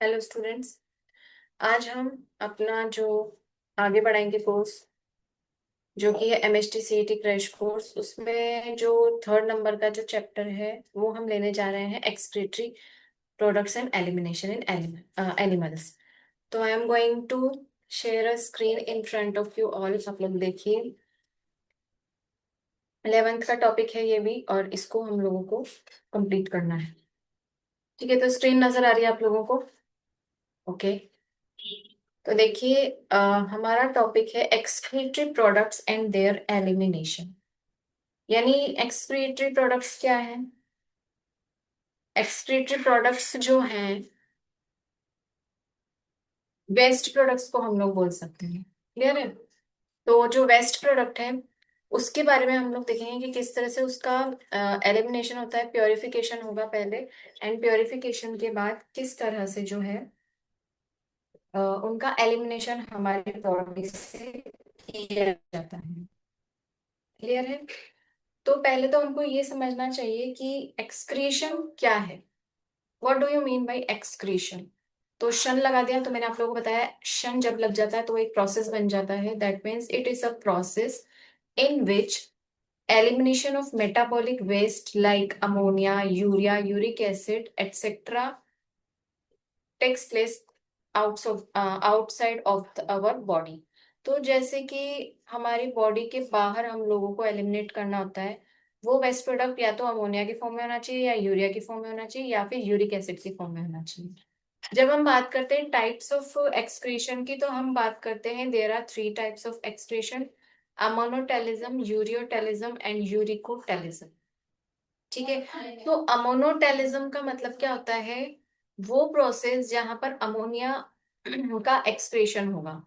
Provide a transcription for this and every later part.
Hello students. आज हम अपना जो आगे बढ़ाएंगे कोर्स जो कि है एमएसटी सीईटी क्रैश कोर्स, उसमें जो थर्ड नंबर का जो चैप्टर है वो हम लेने जा रहे हैं excretory products and elimination in animals. तो I am going to share a screen in front of you all. आप लोग देखिए, 11th का टॉपिक है ये भी और इसको हम लोगों को कंप्लीट करना है। ठीक है, तो स्क्रीन नजर आ रही है आप लोगों को? ओके। तो देखिए, हमारा टॉपिक है excretory products and there elimination. यानी एक्सक्रीटरी प्रोडक्ट्स क्या है? एक्सक्रीटरी प्रोडक्ट्स जो हैं, वेस्ट प्रोडक्ट्स को हम लोग बोल सकते हैं। क्लियर है? तो जो वेस्ट प्रोडक्ट है उसके बारे में हम लोग देखेंगे कि किस तरह से उसका एलिमिनेशन होता है। प्योरिफिकेशन होगा पहले, एंड प्योरिफिकेशन के बाद किस तरह से जो है उनका एलिमिनेशन हमारी बॉडी से किया जाता है। क्लियर है? तो पहले तो हमको ये समझना चाहिए कि एक्सक्रीशन क्या है। What do you mean by excretion? तो शन लगा दिया तो मैंने आप लोगों को बताया, शन जब लग जाता है तो वो एक प्रोसेस बन जाता है। That means it is a process in which elimination of metabolic waste like ammonia, urea, uric acid, etc. takes place outside of our body। तो जैसे कि हमारी बॉडी के बाहर हम लोगों को एलिमिनेट करना होता है, वो वेस्ट प्रोडक्ट या तो अमोनिया की फॉर्म में होना चाहिए, या यूरिया की फॉर्म में होना चाहिए, या फिर यूरिक एसिड की फॉर्म में होना चाहिए। जब हम बात करते हैं टाइप्स ऑफ एक्सक्रीशन की, तो हम बात करते हैं there are three types of excretion: ammonotelism, ureotelism and uricotelism. ठीक है, तो अमोनोटेलिज्म का मतलब क्या होता है? वो प्रोसेस जहां पर अमोनिया का एक्सक्रीशन होगा,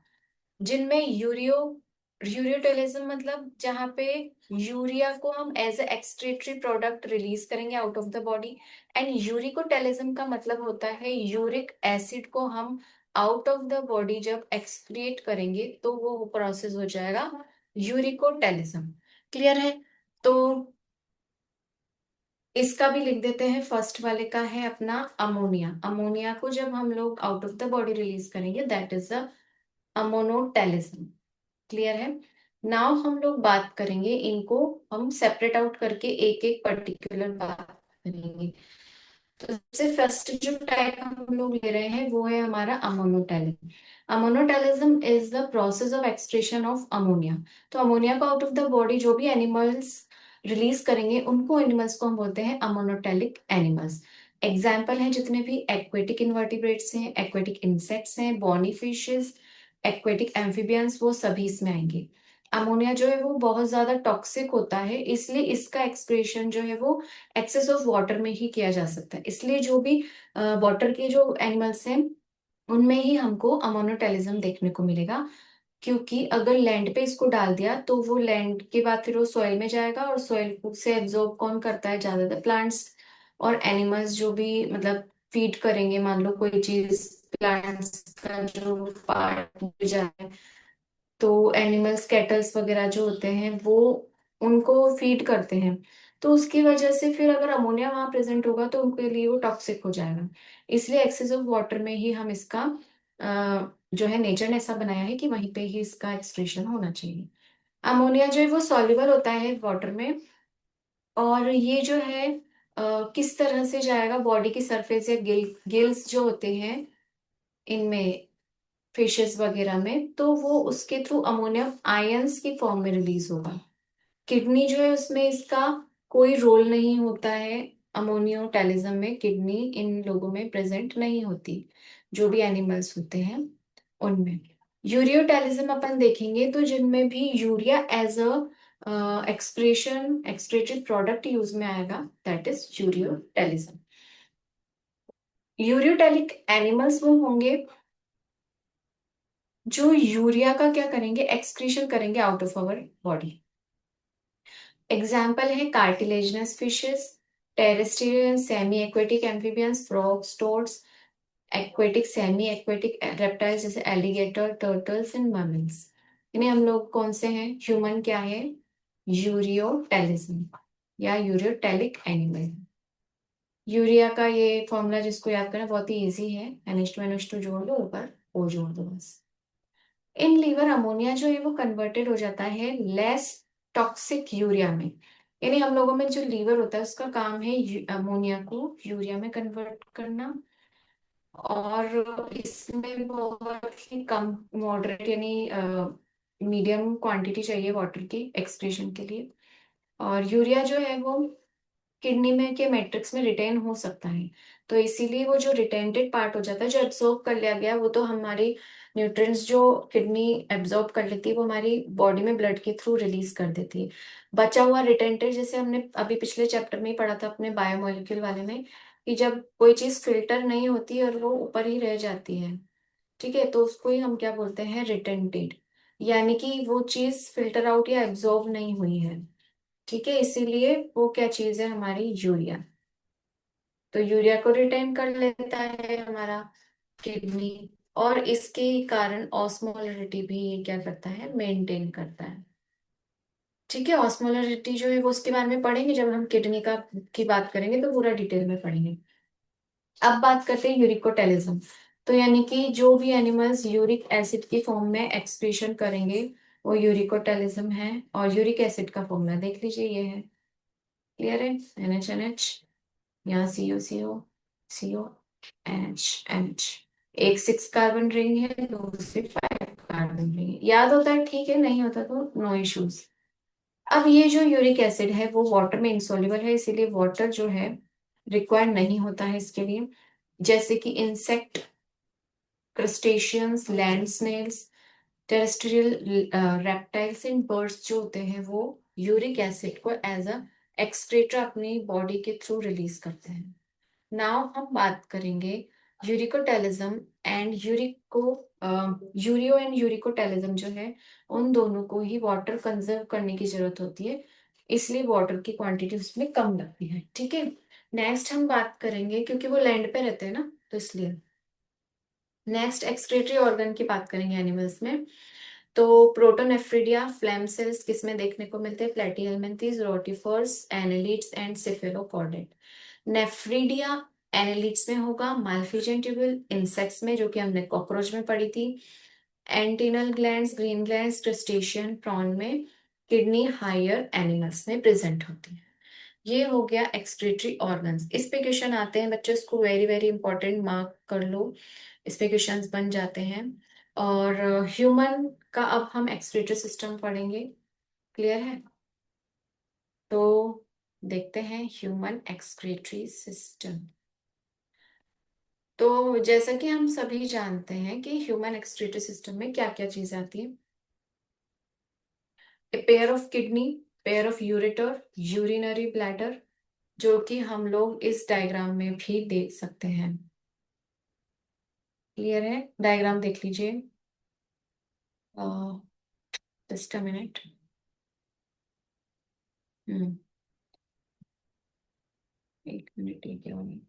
जिनमें यूरियोटेलिज्म मतलब जहां पे यूरिया को हम as a excretory product release करेंगे out of the body. And uricotelism का मतलब होता है यूरिक एसिड को हम आउट ऑफ द बॉडी जब एक्सक्रिएट करेंगे तो वो प्रोसेस हो जाएगा यूरिकोटेलिज्म। क्लियर है? तो इसका भी लिख देते हैं। फर्स्ट वाले का है अपना अमोनिया। अमोनिया को जब हम लोग out of the body release करेंगे, that is the ammonotelism. Clear है? नाउ हम लोग बात करेंगे इनको, हम सेपरेट आउट करके एक एक पर्टिकुलर बात करेंगे। तो सबसे फर्स्ट जो टाइप हम लोग ले रहे हैं वो है हमारा ammonotelism. Ammonotelism is the process of extraction of ammonia. तो अमोनिया को आउट ऑफ द बॉडी जो भी एनिमल्स रिलीज करेंगे उनको एनिमल्स को हम बोलते हैं अमोनोटेलिक एनिमल्स। एग्जाम्पल हैं जितने भी एक्वेटिक इन्वर्टिब्रेट्स हैं, एक्वेटिक इंसेक्ट्स हैं, बॉनी फिशेस, एक्वेटिक एम्फिबियंस, वो सभी इसमें आएंगे। अमोनिया जो है वो बहुत ज्यादा टॉक्सिक होता है, इसलिए इसका एक्सक्रीशन जो है वो एक्सेस ऑफ वाटर में ही किया जा सकता है। इसलिए जो भी वाटर के जो एनिमल्स हैं उनमें ही हमको अमोनोटेलिज्म देखने को मिलेगा। क्योंकि अगर लैंड पे इसको डाल दिया तो वो लैंड के बाद फिर वो सॉइल में जाएगा, और सॉइल से एब्जॉर्ब कौन करता है? ज्यादातर प्लांट्स और एनिमल्स जो भी मतलब फीड करेंगे। मान लो कोई चीज प्लांट्स का जो पार्ट जाए, तो एनिमल्स कैटल्स वगैरह जो होते हैं वो उनको फीड करते हैं। तो उसकी वजह से फिर अगर अमोनिया वहां प्रेजेंट होगा तो उनके लिए वो टॉक्सिक हो जाएगा। इसलिए एक्सेस ऑफ वाटर में ही हम इसका जो है नेचर ने ऐसा बनाया है कि वहीं पे ही इसका एक्सक्रीशन होना चाहिए। अमोनिया जो है वो सॉल्युबल होता है वाटर में, और ये जो है किस तरह से जाएगा बॉडी की सरफेस या गिल्स जो होते हैं इनमें, फिशेस वगैरह में, तो वो उसके थ्रू अमोनियम आयंस की फॉर्म में रिलीज होगा। किडनी जो है उसमें इसका कोई रोल नहीं होता है। अमोनियोटेलिज्म में किडनी इन लोगों में प्रेजेंट नहीं होती, जो भी एनिमल्स होते हैं उनमें। यूरियोटेलिज्म अपन देखेंगे तो जिनमें भी urea as a excreted product use में आएगा, that is ureotelism. Ureotelic animals वो होंगे जो यूरिया का क्या करेंगे? एक्सक्रीशन करेंगे out of our body. Example है cartilaginous fishes, terrestrial semi aquatic amphibians, frogs, toads, aquatic semi aquatic reptiles जैसे एलिगेटर, टर्टल्स एंड मर्मेल्स। इन्हें हम लोग कौन से हैं? ह्यूमन क्या है? यूरियोटेलिज्म या यूरियोटेलिक एनिमल। यूरिया का ये फॉर्मूला जिसको याद करना बहुत ही इजी है, NH2 जोड़ लो, ऊपर O जोड़ दो बस। इन लीवर अमोनिया जो है वो कन्वर्टेड हो जाता है लेस टॉक्सिक यूरिया में। यानी हम लोगों में जो लीवर होता है उसका काम है अमोनिया को यूरिया में कन्वर्ट करना। और इसमें बहुत ही कम मॉडरेट यानी मीडियम क्वांटिटी चाहिए वाटर की एक्सक्रीशन के लिए। और यूरिया जो है वो किडनी में के मैट्रिक्स में रिटेन हो सकता है। तो इसीलिए वो जो रिटेंटेड पार्ट हो जाता है, जो एब्सॉर्ब कर लिया गया, वो तो हमारी न्यूट्रिएंट्स जो किडनी एब्सॉर्ब कर लेती है वो हमारी बॉडी में ब्लड के थ्रू रिलीज कर देती है। बचा हुआ रिटेंटेड, जैसे हमने अभी पिछले चैप्टर में ही पढ़ा था अपने बायोमोलिक्यूल वाले में, कि जब कोई चीज फिल्टर नहीं होती और वो ऊपर ही रह जाती है, ठीक है, तो उसको ही हम क्या बोलते हैं, रिटेंटेड। यानी कि वो चीज फिल्टर आउट या एब्जॉर्ब नहीं हुई है। ठीक है, इसीलिए वो क्या चीज है हमारी, यूरिया। तो यूरिया को रिटेन कर लेता है हमारा किडनी, और इसके कारण ऑस्मोलरिटी भी ये क्या करता है, मेंटेन करता है। ठीक है, ऑस्मोलरिटी जो है वो उसके बारे में पढ़ेंगे जब हम किडनी का की बात करेंगे, तो पूरा डिटेल में पढ़ेंगे। अब बात करते हैं यूरिकोटेलिज्म। तो यानी कि जो भी एनिमल्स यूरिक एसिड की फॉर्म में एक्सक्रीशन करेंगे वो यूरिकोटेलिज्म है। और यूरिक एसिड का फॉर्मूला देख लीजिए, ये है, क्लियर है, NH NH, यहाँ CO NH। एक 6 कार्बन रिंग है, दूसरी 5 कार्बन रिंग है। याद होता है ठीक है, नहीं होता तो नो इश्यूज। अब ये जो यूरिक एसिड है वो वाटर में इंसॉल्युबल है, इसीलिए वाटर जो है रिक्वायर्ड नहीं होता है इसके लिए। जैसे कि insect, crustaceans, land snails, terrestrial reptiles and birds जो होते हैं वो यूरिक एसिड को एज अ एक्सक्रीटर अपनी बॉडी के थ्रू रिलीज करते हैं। नाउ हम बात करेंगे यूरिकोटेलिज्म एंड यूरिको यूरियो एंड यूरिकोटेलिज्म जो है, उन दोनों को ही वाटर कंजर्व करने की जरूरत होती है, इसलिए वाटर की क्वांटिटी उसमें कम लगती है। ठीक है, नेक्स्ट हम बात करेंगे, क्योंकि वो लैंड पे रहते हैं ना, तो इसलिए नेक्स्ट एक्सक्रीटरी ऑर्गन की बात करेंगे एनिमल्स में। तो प्रोटोनेफ्रिडिया फ्लैम सेल्स किसमें देखने को मिलते हैं, platyhelminthes, rotifers, annelids and cephalochordate. Nephridia annelids में होगा, मालफिजियन ट्यूबुल इंसेक्ट्स में, जो कि हमने कॉकरोच में पढ़ी थी, antennal glands, green glands crustacean prawn में, किडनी हायर एनिमल्स में प्रेजेंट होती है। ये हो गया एक्सक्रीटरी ऑर्गन्स। इस पे क्वेश्चन आते हैं बच्चों, इसको वेरी वेरी इंपॉर्टेंट मार्क कर लो, इस पे क्वेश्चंस बन जाते हैं। और ह्यूमन का अब हम एक्सक्रीटरी सिस्टम पढ़ेंगे, क्लियर है। तो देखते हैं ह्यूमन एक्सक्रीटरी सिस्टम। तो जैसा कि हम सभी जानते हैं कि ह्यूमन एक्सक्रीटरी सिस्टम में क्या क्या चीजें आती है, a pair of kidney, pair of ureter, urinary bladder, जो कि हम लोग इस डायग्राम में भी देख सकते हैं। क्लियर है, डायग्राम देख लीजिए, जस्ट अ मिनट। एक मिनट, ठीक है,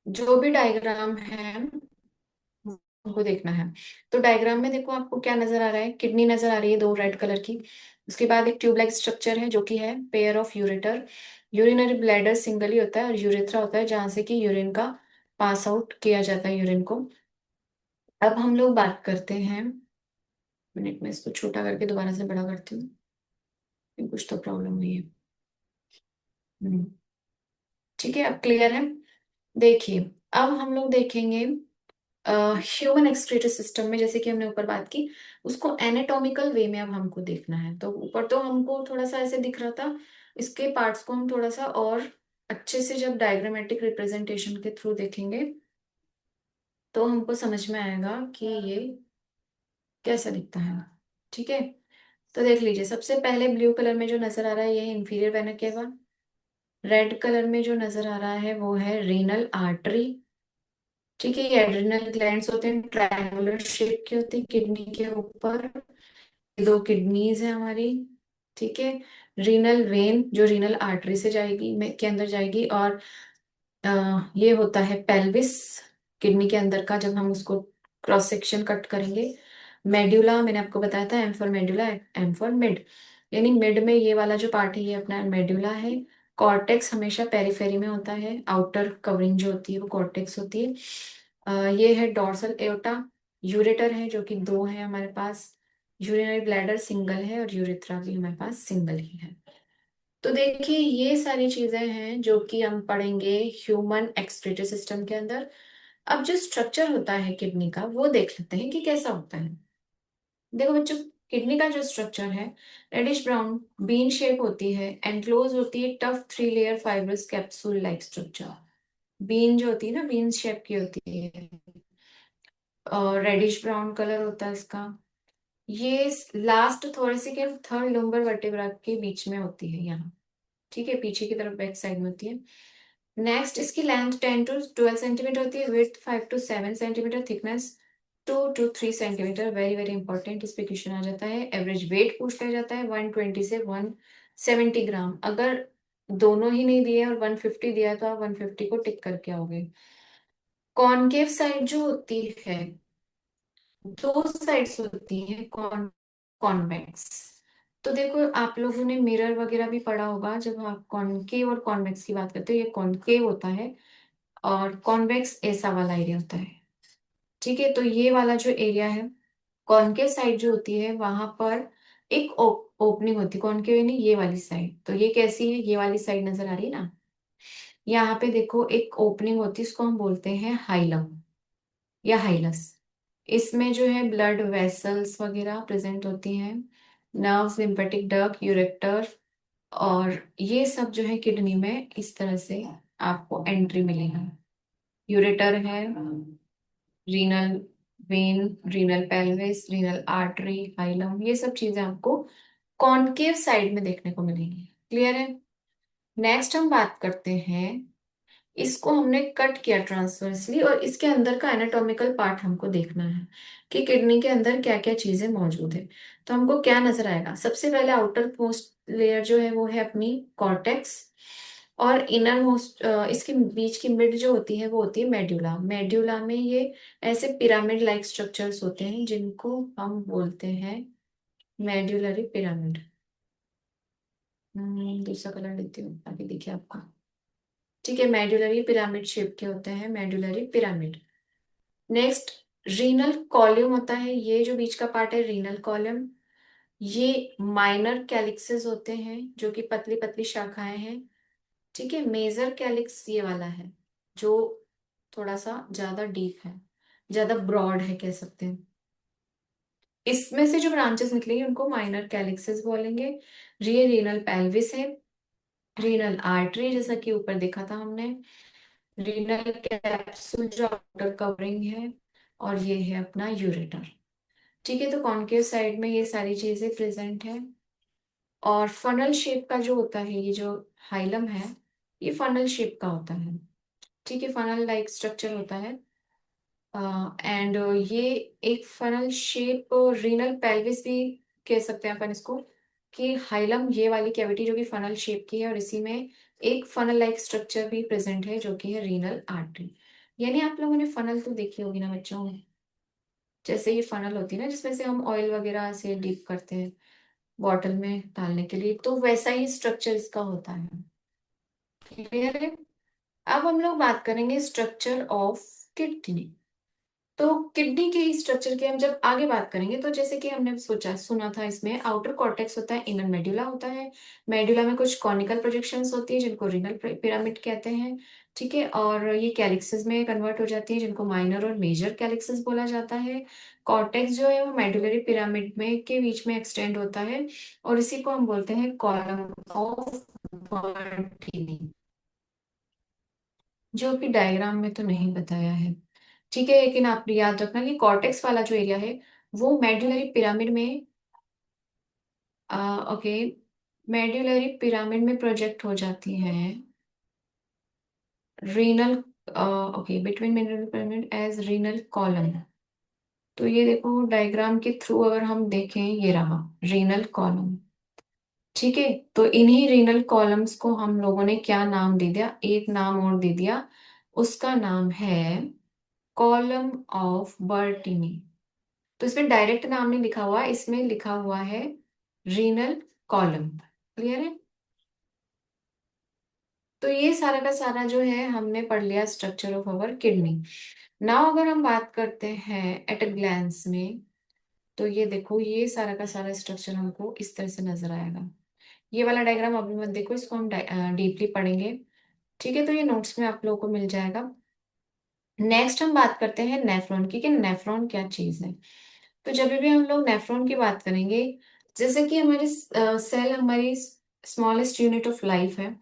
जो भी डायग्राम है उनको देखना है। तो डायग्राम में देखो आपको क्या नजर आ रहा है, किडनी नजर आ रही है दो रेड कलर की। उसके बाद एक ट्यूब लाइक स्ट्रक्चर है जो कि है pair of ureter, urinary bladder single ही होता है, और यूरेथ्रा होता है जहां से कि यूरिन का पास आउट किया जाता है, यूरिन को। अब हम लोग बात करते हैं, मिनट में इसको छोटा करके दोबारा से बड़ा करती हूँ, कुछ तो प्रॉब्लम हुई है। हम्म, ठीक है, अब क्लियर है। देखिए, अब हम लोग देखेंगे ह्यूमन एक्सक्रीटरी सिस्टम में, जैसे कि हमने ऊपर बात की, उसको एनाटॉमिकल वे में अब हमको देखना है। तो ऊपर तो हमको थोड़ा सा ऐसे दिख रहा था, इसके पार्ट्स को हम थोड़ा सा और अच्छे से जब डायग्रामेटिक रिप्रेजेंटेशन के थ्रू देखेंगे तो हमको समझ में आएगा कि ये कैसा दिखता है। ठीक है, तो देख लीजिए, सबसे पहले ब्लू कलर में जो नजर आ रहा है ये है inferior vena cava. Red colour में जो नजर आ रहा है वो है रीनल आर्टरी। ठीक है, ये एड्रिनल ग्लैंड्स होते हैं, ट्रायंगुलर शेप के होते हैं किडनी के ऊपर, दो किडनीज है हमारी। ठीक है, रीनल वेन जो रीनल आर्टरी से जाएगी में के अंदर जाएगी, और ये होता है पेल्विस किडनी के अंदर का, जब हम उसको क्रॉस सेक्शन कट करेंगे। मेड्यूला मैंने आपको बताया था, m for medulla, m for mid, यानी मिड में ये वाला जो पार्ट है ये अपना मेड्यूला है। कॉर्टेक्स हमेशा पेरिफेरी में होता है, आउटर कवरिंग जो होती है वो कॉर्टेक्स होती है। ये है डोर्सल एओर्टा। यूरेटर है जो कि दो है हमारे पास। यूरिनरी ब्लैडर सिंगल है और यूरेथ्रा भी हमारे पास सिंगल ही है। तो देखिए ये सारी चीजें हैं जो कि हम पढ़ेंगे ह्यूमन एक्सक्रीटरी सिस्टम के अंदर। अब जो स्ट्रक्चर होता है किडनी का वो देख लेते हैं कि कैसा होता है। देखो बच्चों, किडनी का जो स्ट्रक्चर है रेडिश ब्राउन बीन शेप होती है, एनक्लोज होती है tough 3 layer fibrous capsule like structure. Bean जो होती है ना, बीन शेप की होती है और रेडिश ब्राउन कलर होता है इसका। ये last thoracic and third lumbar vertebra के बीच में होती है यहाँ। ठीक है, पीछे की तरफ बैक साइड में होती है। नेक्स्ट इसकी लेंथ 10 to 12 सेंटीमीटर होती है, width 5 to 7 centimetre, thickness 2 to 3 centimetre. Very very important, इस पे क्वेश्चन आ जाता है। एवरेज वेट पूछ लिया जाता है 120 से 170 ग्राम। अगर दोनों ही नहीं दिए और 150 दिया तो आप 150 को टिक करके आओगे। कॉनकेव साइड जो होती है, दो साइड्स होती है कॉन्वेक्स। तो देखो आप लोगों ने मिरर वगैरह भी पढ़ा होगा, जब आप कॉनकेव और कॉन्वेक्स की बात करते हो, ये कॉनकेव होता है और कॉन्वेक्स ऐसा वाला एरिया होता है। ठीक है, तो ये वाला जो एरिया है, कॉनकेव साइड जो होती है वहां पर एक ओपनिंग होती है। कॉनकेव यानी ये वाली साइड, तो ये कैसी है, ये वाली साइड नजर आ रही है ना। यहाँ पे देखो एक ओपनिंग होती है, इसको हम बोलते हैं हाइलम या हाइलस। इसमें जो है ब्लड वेसल्स वगैरह प्रेजेंट होती हैं, नर्व्स, लिम्फेटिक डक्ट, यूरेटर, और ये सब जो है किडनी में इस तरह से आपको एंट्री मिलेगा। यूरेटर है, renal vein, renal pelvis, renal artery, hilum, ये सब चीजें आपको कॉनकेव साइड में देखने को मिलेंगी। क्लियर है। नेक्स्ट हम बात करते हैं, इसको हमने कट किया ट्रांसवर्सली और इसके अंदर का एनाटॉमिकल पार्ट हमको देखना है कि किडनी के अंदर क्या क्या चीजें मौजूद है। तो हमको क्या नजर आएगा, सबसे पहले आउटर मोस्ट लेयर जो है वो है अपनी कॉर्टेक्स, और इनर मोस्ट इसके बीच की मिड जो होती है वो होती है मेड्यूला। मेड्यूला में ये ऐसे पिरामिड लाइक स्ट्रक्चर्स होते हैं जिनको हम बोलते हैं मेड्यूलरी पिरामिड। दूसरा कलर लेती हूँ ताकि दिखे आपको। ठीक है, मेडुलरी पिरामिड शेप के होते हैं medullary pyramid. Next renal column होता है, ये जो बीच का पार्ट है रीनल कॉलम। ये माइनर कैलिक्सेस होते हैं जो कि पतली पतली शाखाएं हैं। ठीक है, मेजर कैलिक्स ये वाला है जो थोड़ा सा ज्यादा डीप है, ज्यादा ब्रॉड है कह सकते हैं। इसमें से जो ब्रांचेस निकलेंगे उनको माइनर कैलिक्सेस बोलेंगे। ये रीनल पेल्विस है, रीनल आर्टरी जैसा कि ऊपर देखा था हमने, रीनल कैप्सूल जो आउटर कवरिंग है, और ये है अपना यूरेटर। ठीक है, तो कॉन्केव साइड में ये सारी चीजें प्रेजेंट है। और फनल शेप का जो होता है ये जो हाइलम है, ये फनल शेप का होता है। ठीक है, फनल लाइक स्ट्रक्चर होता है। एंड ये एक फनल शेप रीनल पेल्विस भी कह सकते हैं अपन इसको, कि हाइलम ये वाली कैविटी जो कि फनल शेप की है और इसी में एक फनल लाइक स्ट्रक्चर भी प्रेजेंट है जो कि है रीनल आर्टरी। यानी आप लोगों ने फनल तो देखी होगी ना बच्चों, जैसे ये फनल होती है ना जिसमें से हम ऑयल वगैरह से डीप करते हैं बॉटल में डालने के लिए, तो वैसा ही स्ट्रक्चर इसका होता है। क्लियर है। अब हम लोग बात करेंगे स्ट्रक्चर ऑफ किडनी। तो किडनी के स्ट्रक्चर की हम जब आगे बात करेंगे, तो जैसे कि हमने सोचा सुना था, इसमें आउटर कॉर्टेक्स होता है, इनर मेडुला होता है। मेडुला में कुछ कॉनिकल प्रोजेक्शंस होती है जिनको रीनल पिरामिड कहते हैं। ठीक है, और ये कैलिक्सेस में कन्वर्ट हो जाती है जिनको माइनर और मेजर कैलिक्सेस बोला जाता है। कॉर्टेक्स जो है वो मेडुलरी पिरामिड में के बीच में एक्सटेंड होता है और इसी को हम बोलते हैं कॉलम ऑफ बर्टनी, जो कि डायग्राम में तो नहीं बताया है। ठीक है, लेकिन आप याद रखना कि कॉर्टेक्स वाला जो एरिया है वो मेडुलरी पिरामिड में, ओके, मेडुलरी पिरामिड में प्रोजेक्ट हो जाती है renal, okay, between medullary pyramid as renal column. तो ये देखो डायग्राम के थ्रू अगर हम देखें, ये रहा रीनल कॉलम। ठीक है, तो इन्हीं रीनल कॉलम्स को हम लोगों ने क्या नाम दे दिया, एक नाम और दे दिया, उसका नाम है कॉलम ऑफ बर्टिनी। तो इसमें डायरेक्ट नाम नहीं लिखा हुआ, इसमें लिखा हुआ है रीनल कॉलम। क्लियर है। तो ये सारा का सारा जो है हमने पढ़ लिया structure of our kidney. Now अगर हम बात करते हैं एट अ ग्लैंस में, तो ये देखो ये सारा का सारा स्ट्रक्चर हमको इस तरह से नजर आएगा। ये वाला डायग्राम अभी मत देखो, इसको हम डीपली पढ़ेंगे। ठीक है, तो ये नोट्स में आप लोगों को मिल जाएगा। नेक्स्ट हम बात करते हैं नेफ्रॉन की, कि नेफ्रॉन क्या चीज है। तो जब भी हम लोग नेफ्रॉन की बात करेंगे, जैसे कि हमारी सेल हमारी स्मॉलेस्ट यूनिट ऑफ लाइफ है,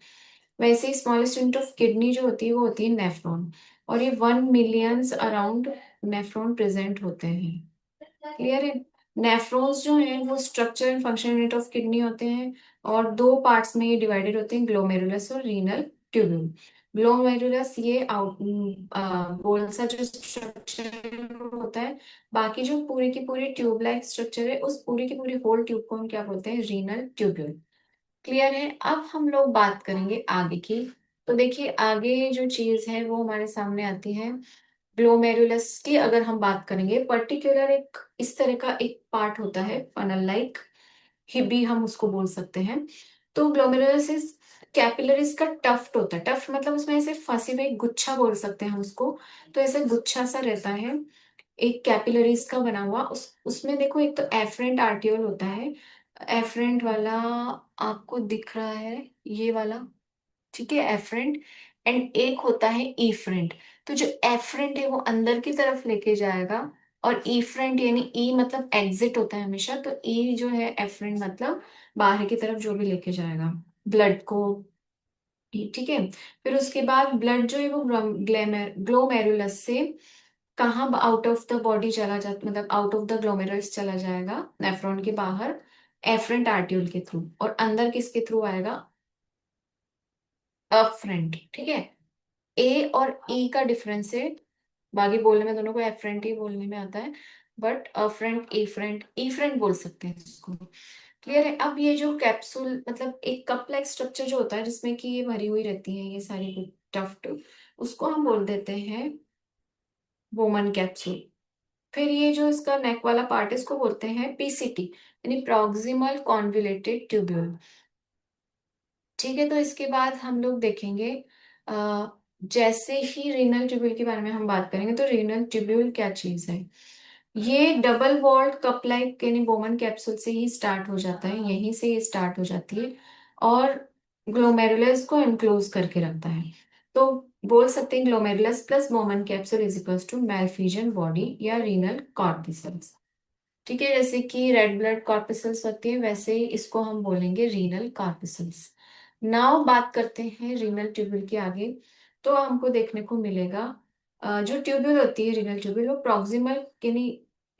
वैसे ही स्मॉलेस्ट यूनिट ऑफ किडनी जो होती है वो होती है नेफ्रॉन। और ये 1 मिलियंस अराउंड नेफ्रॉन प्रेजेंट होते हैं। क्लियर है। नेफ्रॉन्स जो हैं वो structure and function unit of kidney होते हैं, और दो पार्ट्स में ये डिवाइडेड होते हैं, ग्लोमेरुलस और रीनल ट्यूब्यूल। ग्लोमेरुलस ये आउट गोल सा जो स्ट्रक्चर होता है, बाकी जो पूरी की पूरी ट्यूब लाइक स्ट्रक्चर है, उस पूरी की पूरी होल ट्यूब को हम क्या बोलते हैं, रीनल ट्यूब्यूल। क्लियर है। अब हम लोग बात करेंगे आगे की। तो देखिए आगे जो चीज है वो हमारे सामने आती है। ग्लोमेरुलस की अगर हम बात करेंगे, पर्टिकुलर एक इस तरह का एक पार्ट होता है फनल लाइक, हिबी हम उसको बोल सकते हैं। तो ग्लोमेरुलस इज कैपिलरीज का टफ्ट होता है, टफ्ट मतलब उसमें ऐसे फंसे हुए एक गुच्छा बोल सकते हैं हम उसको। तो ऐसे गुच्छा सा रहता है, एक कैपिलरीज का बना हुआ। उसमें देखो एक तो एफरेंट आर्टियोल होता है, एफरेंट वाला आपको दिख रहा है, ये वाला। ठीक है, एफरेंट। एंड एक होता है ईफ्रेंट। तो जो एफरेंट है वो अंदर की तरफ लेके जाएगा, और ईफ्रेंट यानी ई मतलब एग्जिट होता है हमेशा, तो ई जो है एफरेंट मतलब बाहर की तरफ जो भी लेके जाएगा ब्लड को। ठीक है। फिर उसके बाद ब्लड जो है वो ग्लोमेरुलस से कहाँ आउट ऑफ द बॉडी चला जाता, मतलब आउट ऑफ द ग्लोमेरुलस चला जाएगा नेफ्रॉन के बाहर, एफरेंट आर्ट्यूल के थ्रू। और अंदर किसके थ्रू आएगा, अफ्रंट। ठीक है। ए और ई का डिफरेंस है, बाकी बोलने में दोनों को एफरेंट ही बोलने में आता है, but afferent afferent efferent बोल सकते हैं इसको। क्लियर है। अब ये जो कैप्सूल मतलब एक कप लाइक स्ट्रक्चर जो होता है जिसमें कि ये भरी हुई रहती है ये सारी टफ्ट, उसको हम बोल देते हैं बोमन कैप्सूल। फिर ये जो इसका नेक वाला पार्ट है इसको बोलते हैं पीसीटी, यानी प्रॉक्सिमल कॉन्वोल्यूटेड ट्यूब्यूल। ठीक है, तो इसके बाद हम लोग देखेंगे अ, जैसे ही रीनल ट्यूब्यूल के बारे में हम बात करेंगे, तो रीनल ट्यूब्यूल क्या चीज है। ये डबल वॉल्ड कप लाइक यानी बोमन कैप्सूल से ही स्टार्ट हो जाता है, यहीं से ये स्टार्ट हो जाती है, और ग्लोमेरुलस को एनक्लोज करके रखता है। तो बोल सकते हैं glomerulus plus Bowman capsule is equals to malpighian body या रीनल कॉर्पिसल्स। ठीक है, जैसे कि रेड ब्लड कॉर्पिसल्स होती है, वैसे ही इसको हम बोलेंगे रीनल कॉर्पिसल्स। नाउ बात करते हैं रीनल ट्यूब्यूल के आगे। तो हमको देखने को मिलेगा जो ट्यूब्यूल होती है रीनल ट्यूब्यूल वो प्रॉक्सिमल यानी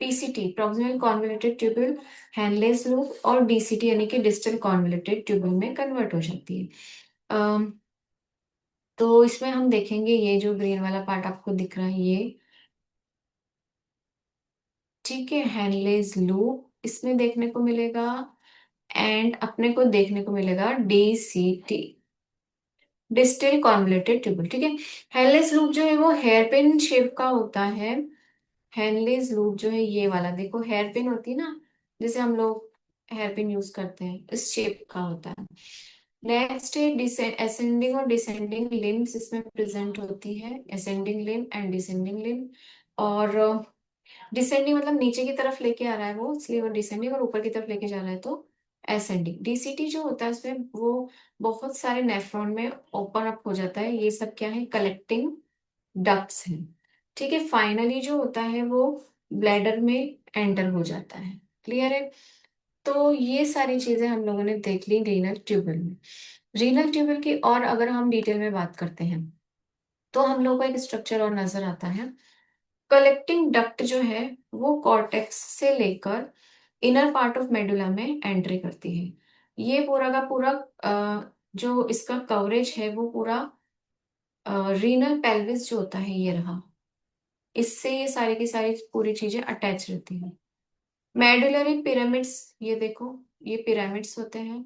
PCT proximal convoluted tubule, Henle's loop और डीसीटी यानी कि डिस्टल कॉन्वोल्यूटेड ट्यूब्यूल में कन्वर्ट हो जाती है। अम, तो इसमें हम देखेंगे ये जो ग्रीन वाला पार्ट आपको दिख रहा है ये, ठीक है, हैनलेस लूप इसमें देखने को मिलेगा। एंड अपने को देखने को मिलेगा डीसीटी डिस्टल कॉन्वोल्यूटेड ट्यूब्यूल। ठीक है। हेनलेस लूप जो है वो हेयर पिन शेप का होता है। हेनलेस लूप जो है ये वाला देखो, हेयर पिन होती है ना, जैसे हम लोग हेयर पिन यूज करते हैं, इस शेप का होता है। नेक्स्ट है असेंडिंग और डिसेंडिंग लिम्स इसमें प्रेजेंट होती है, ascending limb and descending limb. और डिसेंडिंग मतलब नीचे की तरफ लेके आ रहा है वो, इसलिए वो डिसेंडिंग, और ऊपर की तरफ लेके जा रहा है तो एसेंडिंग। डीसीटी जो होता है उसमें वो बहुत सारे नेफ्रॉन में ओपन अप हो जाता है, ये सब क्या है, कलेक्टिंग डक्ट्स हैं। ठीक है, फाइनली जो होता है वो ब्लैडर में एंटर हो जाता है। क्लियर है। तो ये सारी चीजें हम लोगों ने देख ली रीनल ट्यूबल में। रीनल ट्यूबल की और अगर हम डिटेल में बात करते हैं, तो हम लोग को एक स्ट्रक्चर और नजर आता है। कलेक्टिंग डक्ट जो है वो कॉर्टेक्स से लेकर इनर पार्ट ऑफ मेडुला में एंट्री करती है। ये पूरा का पूरा जो इसका कवरेज है वो पूरा रीनल पेल्विस जो होता है ये रहा, इससे ये सारी की सारी पूरी चीजें अटैच रहती हैं। मेडुलरी पिरामिड्स, ये देखो ये पिरामिड्स होते हैं,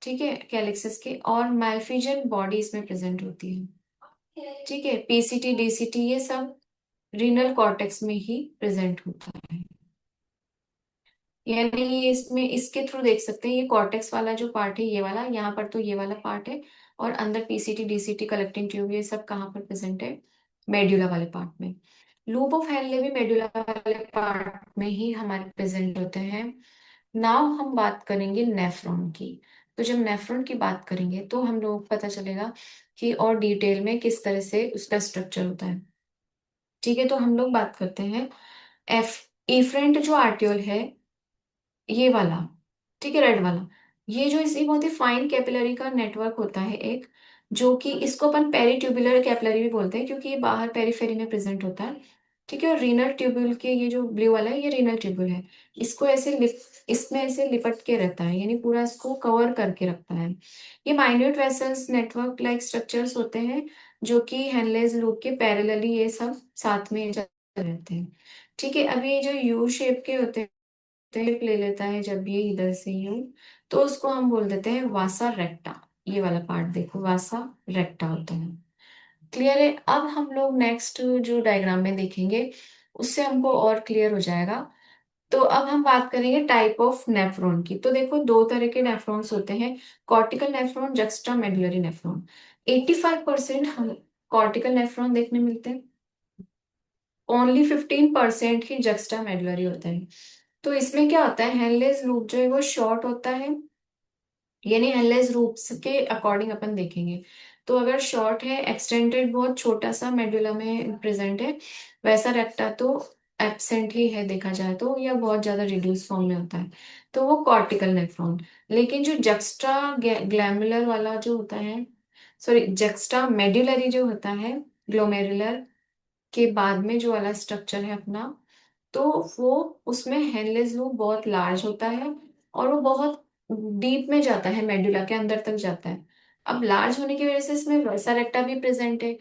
ठीक है, कैलिक्सिस के, और मैल्फिजन बॉडी इसमें प्रेजेंट होती है। ठीक है, पीसीटी डीसीटी ये सब रीनल कॉर्टेक्स में ही प्रेजेंट होता है। यानी ये इसमें इसके थ्रू देख सकते हैं, ये कॉर्टेक्स वाला जो पार्ट है ये वाला, यहाँ पर तो ये वाला पार्ट है, और अंदर पीसीटी डीसीटी कलेक्टिंग ट्यूब ये सब कहाँ पर प्रेजेंट है, मेड्यूला वाले पार्ट में। लूप ऑफ हेनले भी मेडुला वाले पार्ट में ही हमारे प्रेजेंट होते हैं। नाउ हम बात करेंगे नेफ्रॉन की। तो जब नेफ्रॉन की बात करेंगे तो हम लोग को पता चलेगा कि और डिटेल में किस तरह से उसका स्ट्रक्चर होता है। ठीक है, तो हम लोग बात करते हैं एफ एफरेंट जो आर्टियोल है, ये वाला, ठीक है, रेड वाला। ये जो इसी बहुत ही फाइन कैपिलरी का नेटवर्क होता है एक, जो कि इसको अपन पेरीट्यूबुलर कैपिलरी भी बोलते हैं क्योंकि ये बाहर पेरिफेरी में प्रेजेंट होता है। ठीक है, और रीनल ट्यूब्यूल के ये जो ब्लू वाला है ये रीनल ट्यूब्यूल है। इसको ऐसे इसमें ऐसे लिपट के रहता है, यानी पूरा इसको कवर करके रखता है। ये minute vessels network like structures होते हैं जो कि हेनलेज लूप के पैरेलली ये सब साथ में रहते हैं। ठीक है, अभी ये जो यू शेप के होते हैं, शेप ले लेता है जब ये इधर से यूं, तो उसको हम बोल देते हैं वासा रेक्टा। ये वाला पार्ट देखो, वासा रेक्टा होता है। क्लियर है? अब हम लोग नेक्स्ट जो डायग्राम में देखेंगे उससे हमको और क्लियर हो जाएगा। तो अब हम बात करेंगे टाइप ऑफ नेफ्रॉन की। तो देखो दो तरह के नेफ्रॉन्स होते हैं, cortical nephron, juxta medullary nephron. 85% हम कॉर्टिकल नेफ्रॉन देखने मिलते हैं, ओनली 15% ही जक्स्टा मेडुलरी होता है। तो इसमें क्या होता है, हेनलेस लूप जो है वो शॉर्ट होता है, यानी हेनलेस लूप्स के अकॉर्डिंग अपन देखेंगे। तो अगर शॉर्ट है, एक्सटेंडेड बहुत छोटा सा मेडुला में प्रेजेंट है, वैसा रेक्टा तो एब्सेंट ही है देखा जाए तो, या बहुत ज्यादा रिड्यूस फॉर्म में होता है, तो वो कॉर्टिकल नेफ्रॉन। लेकिन जो जक्स्ट्रा ग्लैमुलर वाला जो होता है, सॉरी जक्स्ट्रा मेडुलरी जो होता है, ग्लोमेरुलर के बाद में जो वाला स्ट्रक्चर है अपना, तो वो उसमें हेनलेस लूप बहुत लार्ज होता है और वो बहुत डीप में जाता है, मेडुला के अंदर तक जाता है। अब लार्ज होने की वजह से इसमें वैसा रेक्टा भी प्रेजेंट है।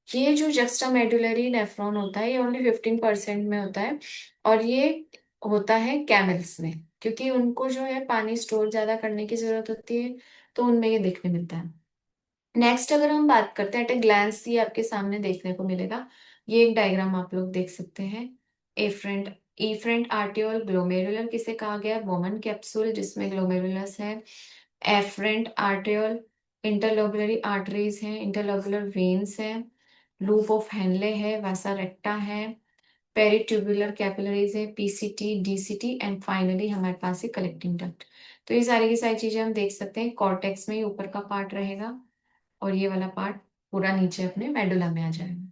ये जो जक्स्ट्रा मेडुलरी नेफ्रॉन होता है ये ओनली 15% में होता है, और ये होता है कैमल्स में, क्योंकि उनको जो है पानी स्टोर ज्यादा करने की जरूरत होती है, तो उनमें ये देखने मिलता है। नेक्स्ट अगर हम बात करते हैं एट ए ग्लैंस, ये आपके सामने देखने को मिलेगा। ये एक डायग्राम आप लोग देख सकते हैं। एफ्रेंट एफ्रेंट आर्टियोल ग्लोमेरुलर किसे कहा गया है, वोमन कैप्सूल जिसमें ग्लोमेरुलस है। एफ्रेंट आर्टियोल, इंटरलोबुलरी आर्टरीज हैं, इंटरलोबुलर वेन्स हैं, लूप ऑफ हेनले है, वासा रेक्टा है, पेरिट्यूबुलर कैपिलरीज है, पीसीटी डीसीटी, एंड फाइनली हमारे पास है कलेक्टिंग डक्ट। तो ये सारी की सारी चीजें हम देख सकते हैं। कॉर्टेक्स में ही ऊपर का पार्ट रहेगा और ये वाला पार्ट पूरा नीचे अपने मेडुला में आ जाएगा।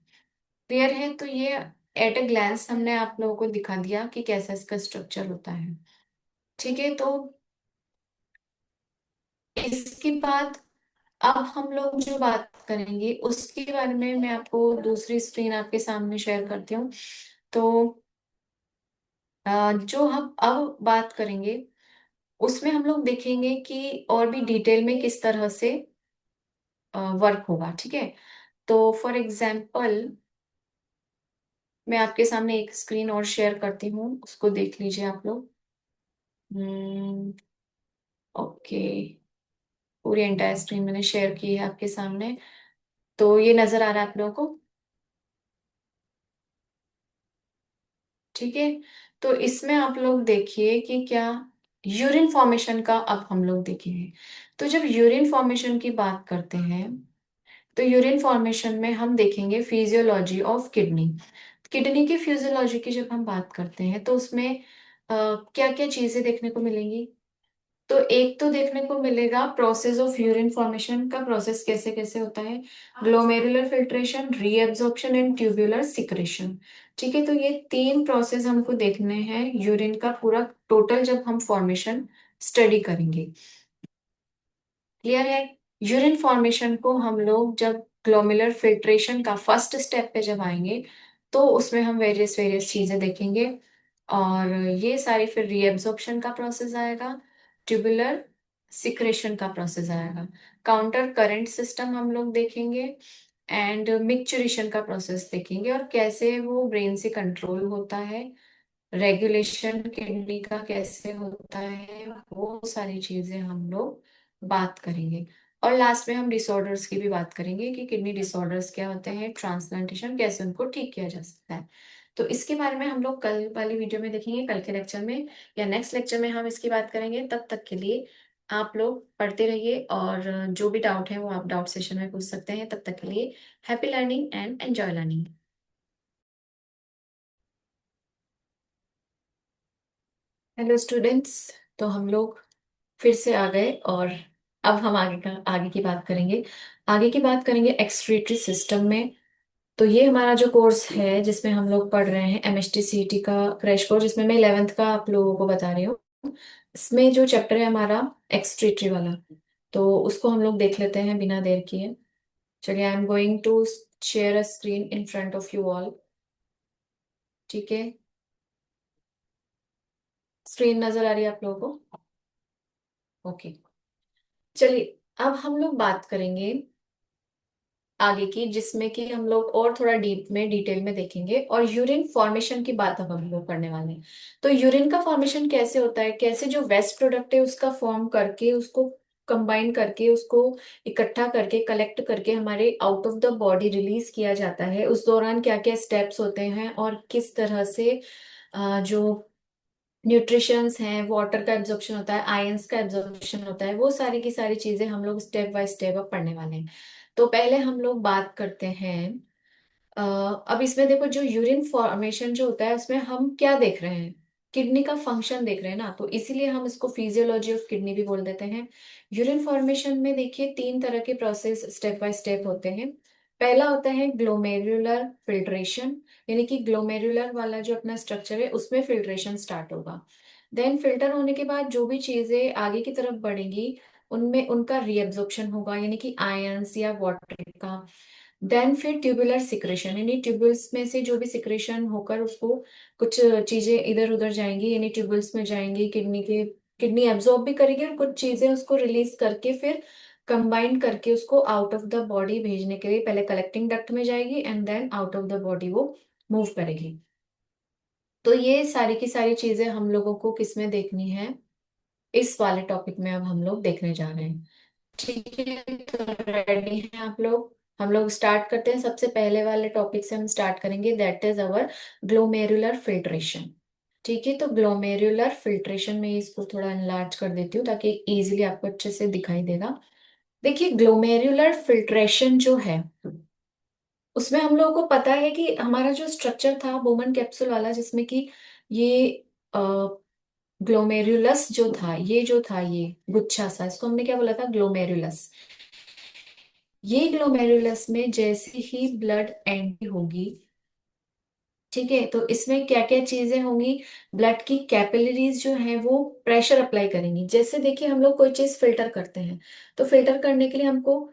क्लियर है? तो ये एट अ ग्लैंस हमने आप लोगों को दिखा दिया कि कैसा इसका स्ट्रक्चर होता है। ठीक है, तो इसके बाद अब हम लोग जो बात करेंगे उसके बारे में मैं आपको दूसरी स्क्रीन आपके सामने शेयर करती हूँ। तो जो हम अब बात करेंगे उसमें हम लोग देखेंगे कि और भी डिटेल में किस तरह से वर्क होगा। ठीक है, तो फॉर एग्जाम्पल मैं आपके सामने एक स्क्रीन और शेयर करती हूँ, उसको देख लीजिए आप लोग। ओके, पूरी एंटायर स्क्रीन मैंने शेयर की है आपके सामने, तो ये नजर आ रहा है आप लोगों को? ठीक है, तो इसमें आप लोग देखिए कि क्या यूरिन फॉर्मेशन का अब हम लोग देखेंगे। तो जब यूरिन फॉर्मेशन की बात करते हैं तो यूरिन फॉर्मेशन में हम देखेंगे फिजियोलॉजी ऑफ किडनी। किडनी की फिजियोलॉजी की जब हम बात करते हैं तो उसमें क्या क्या चीजें देखने को मिलेंगी। तो एक तो देखने को मिलेगा प्रोसेस ऑफ यूरिन फॉर्मेशन का प्रोसेस कैसे कैसे होता है, glomerular filtration, reabsorption and tubular secretion. ठीक है, तो ये तीन प्रोसेस हमको देखने हैं यूरिन का पूरा टोटल जब हम फॉर्मेशन स्टडी करेंगे। क्लियर है? यूरिन फॉर्मेशन को हम लोग जब ग्लोमेरुलर फिल्ट्रेशन का फर्स्ट स्टेप पे जब आएंगे तो उसमें हम वेरियस वेरियस चीजें देखेंगे, और ये सारी फिर रीएब्जॉर्प्शन का प्रोसेस आएगा, ट्यूबुलर सिक्रेशन का प्रोसेस आएगा, काउंटर करंट सिस्टम हम लोग देखेंगे, एंड मिक्चुरेशन का प्रोसेस देखेंगे, और कैसे वो ब्रेन से कंट्रोल होता है, रेगुलेशन किडनी का कैसे होता है, वो सारी चीजें हम लोग बात करेंगे। और लास्ट में हम डिसऑर्डर्स की भी बात करेंगे कि किडनी डिसऑर्डर्स क्या होते हैं, ट्रांसप्लांटेशन कैसे उनको ठीक किया जा सकता है। तो इसके बारे में हम लोग कल वाली वीडियो में देखेंगे, कल के लेक्चर में या नेक्स्ट लेक्चर में हम इसकी बात करेंगे। तब तक के लिए आप लोग पढ़ते रहिए, और जो भी डाउट है वो आप डाउट सेशन में पूछ सकते हैं। तब तक के लिए happy learning and enjoy learning. Hello students, तो हम लोग फिर से आ गए, और अब हम आगे की बात करेंगे। आगे की बात करेंगे एक्सक्रीटरी सिस्टम में। तो ये हमारा जो कोर्स है जिसमें हम लोग पढ़ रहे हैं एमएसटी सीईटी का क्रैश कोर्स, जिसमें मैं 11th का आप लोगों को बता रही हूँ। इसमें जो चैप्टर है हमारा एक्सक्रीटरी वाला, तो उसको हम लोग देख लेते हैं बिना देर किए। चलिए, I am going to share a screen in front of you all. ठीक है, स्क्रीन नजर आ रही है आप लोगों को? ओके, चलिए अब हम लोग बात करेंगे आगे की, जिसमें कि हम लोग और थोड़ा डीप में डिटेल में देखेंगे, और यूरिन फॉर्मेशन की बात अब हम लोग करने वाले हैं। तो यूरिन का फॉर्मेशन कैसे होता है, कैसे जो वेस्ट प्रोडक्ट है उसका फॉर्म करके, उसको कंबाइन करके, उसको इकट्ठा करके, कलेक्ट करके हमारे out of the body release किया जाता है, उस दौरान क्या क्या स्टेप्स होते हैं, और किस तरह से जो न्यूट्रिशंस हैं, वाटर का एब्जॉर्प्शन होता है, आयंस का एब्जॉर्प्शन होता है, वो सारी की सारी चीजें हम लोग स्टेप बाय स्टेप अब पढ़ने वाले हैं। तो पहले हम लोग बात करते हैं। अब इसमें देखो, जो यूरिन फॉर्मेशन जो होता है उसमें हम क्या देख रहे हैं, किडनी का फंक्शन देख रहे हैं ना, तो इसीलिए हम इसको फिजियोलॉजी ऑफ किडनी भी बोल देते हैं। यूरिन फॉर्मेशन में देखिए तीन तरह के प्रोसेस स्टेप बाय स्टेप होते हैं। पहला होता है ग्लोमेरुलर फिल्ट्रेशन, यानी कि ग्लोमेरुलर वाला जो अपना स्ट्रक्चर है उसमें फिल्ट्रेशन स्टार्ट होगा। देन फिल्टर होने के बाद जो भी चीजें आगे की तरफ बढ़ेंगी, उनमें उनका रीएब्जॉर्प्शन होगा, यानी कि आयंस या वाटर का। देन फिर ट्यूबुलर सिक्रेशन, यानी ट्यूबुल्स में से जो भी सिक्रेशन होकर उसको कुछ चीजें इधर उधर जाएंगी, यानी ट्यूबुल्स में जाएंगी, किडनी एब्जॉर्ब भी करेगी, और कुछ चीजें उसको रिलीज करके फिर कंबाइन करके उसको आउट ऑफ द बॉडी भेजने के लिए पहले कलेक्टिंग डक्ट में जाएगी, and then out of the body वो मूव करेगी। तो ये सारी की सारी चीजें हम लोगों को किसमें देखनी है, इस वाले टॉपिक में अब हम लोग देखने जा रहे हैं। ठीक है, तो रेडी हैं आप लोग? हम लोग स्टार्ट करते हैं, सबसे पहले वाले टॉपिक से हम स्टार्ट करेंगे, that is our glomerular filtration. ठीक है, तो ग्लोमेरुलर फिल्ट्रेशन में इसको थोड़ा एनलार्ज कर देती हूँ ताकि इजीली आपको अच्छे से दिखाई देगा। देखिए, ग्लोमेरुलर फिल्ट्रेशन जो है उसमें हम लोगों को पता है कि हमारा जो स्ट्रक्चर था बोमन कैप्सूल वाला, जिसमें कि ये ग्लोमेरुलस जो था, ये जो था ये गुच्छा सा, इसको हमने क्या बोला था, ग्लोमेरुलस। ये ग्लोमेरुलस में जैसे ही ब्लड एंट्री होगी, ठीक है, तो इसमें क्या क्या चीजें होंगी, ब्लड की कैपिलरीज जो हैं वो प्रेशर अप्लाई करेंगी। जैसे देखिए, हम लोग कोई चीज फिल्टर करते हैं, तो फिल्टर करने के लिए हमको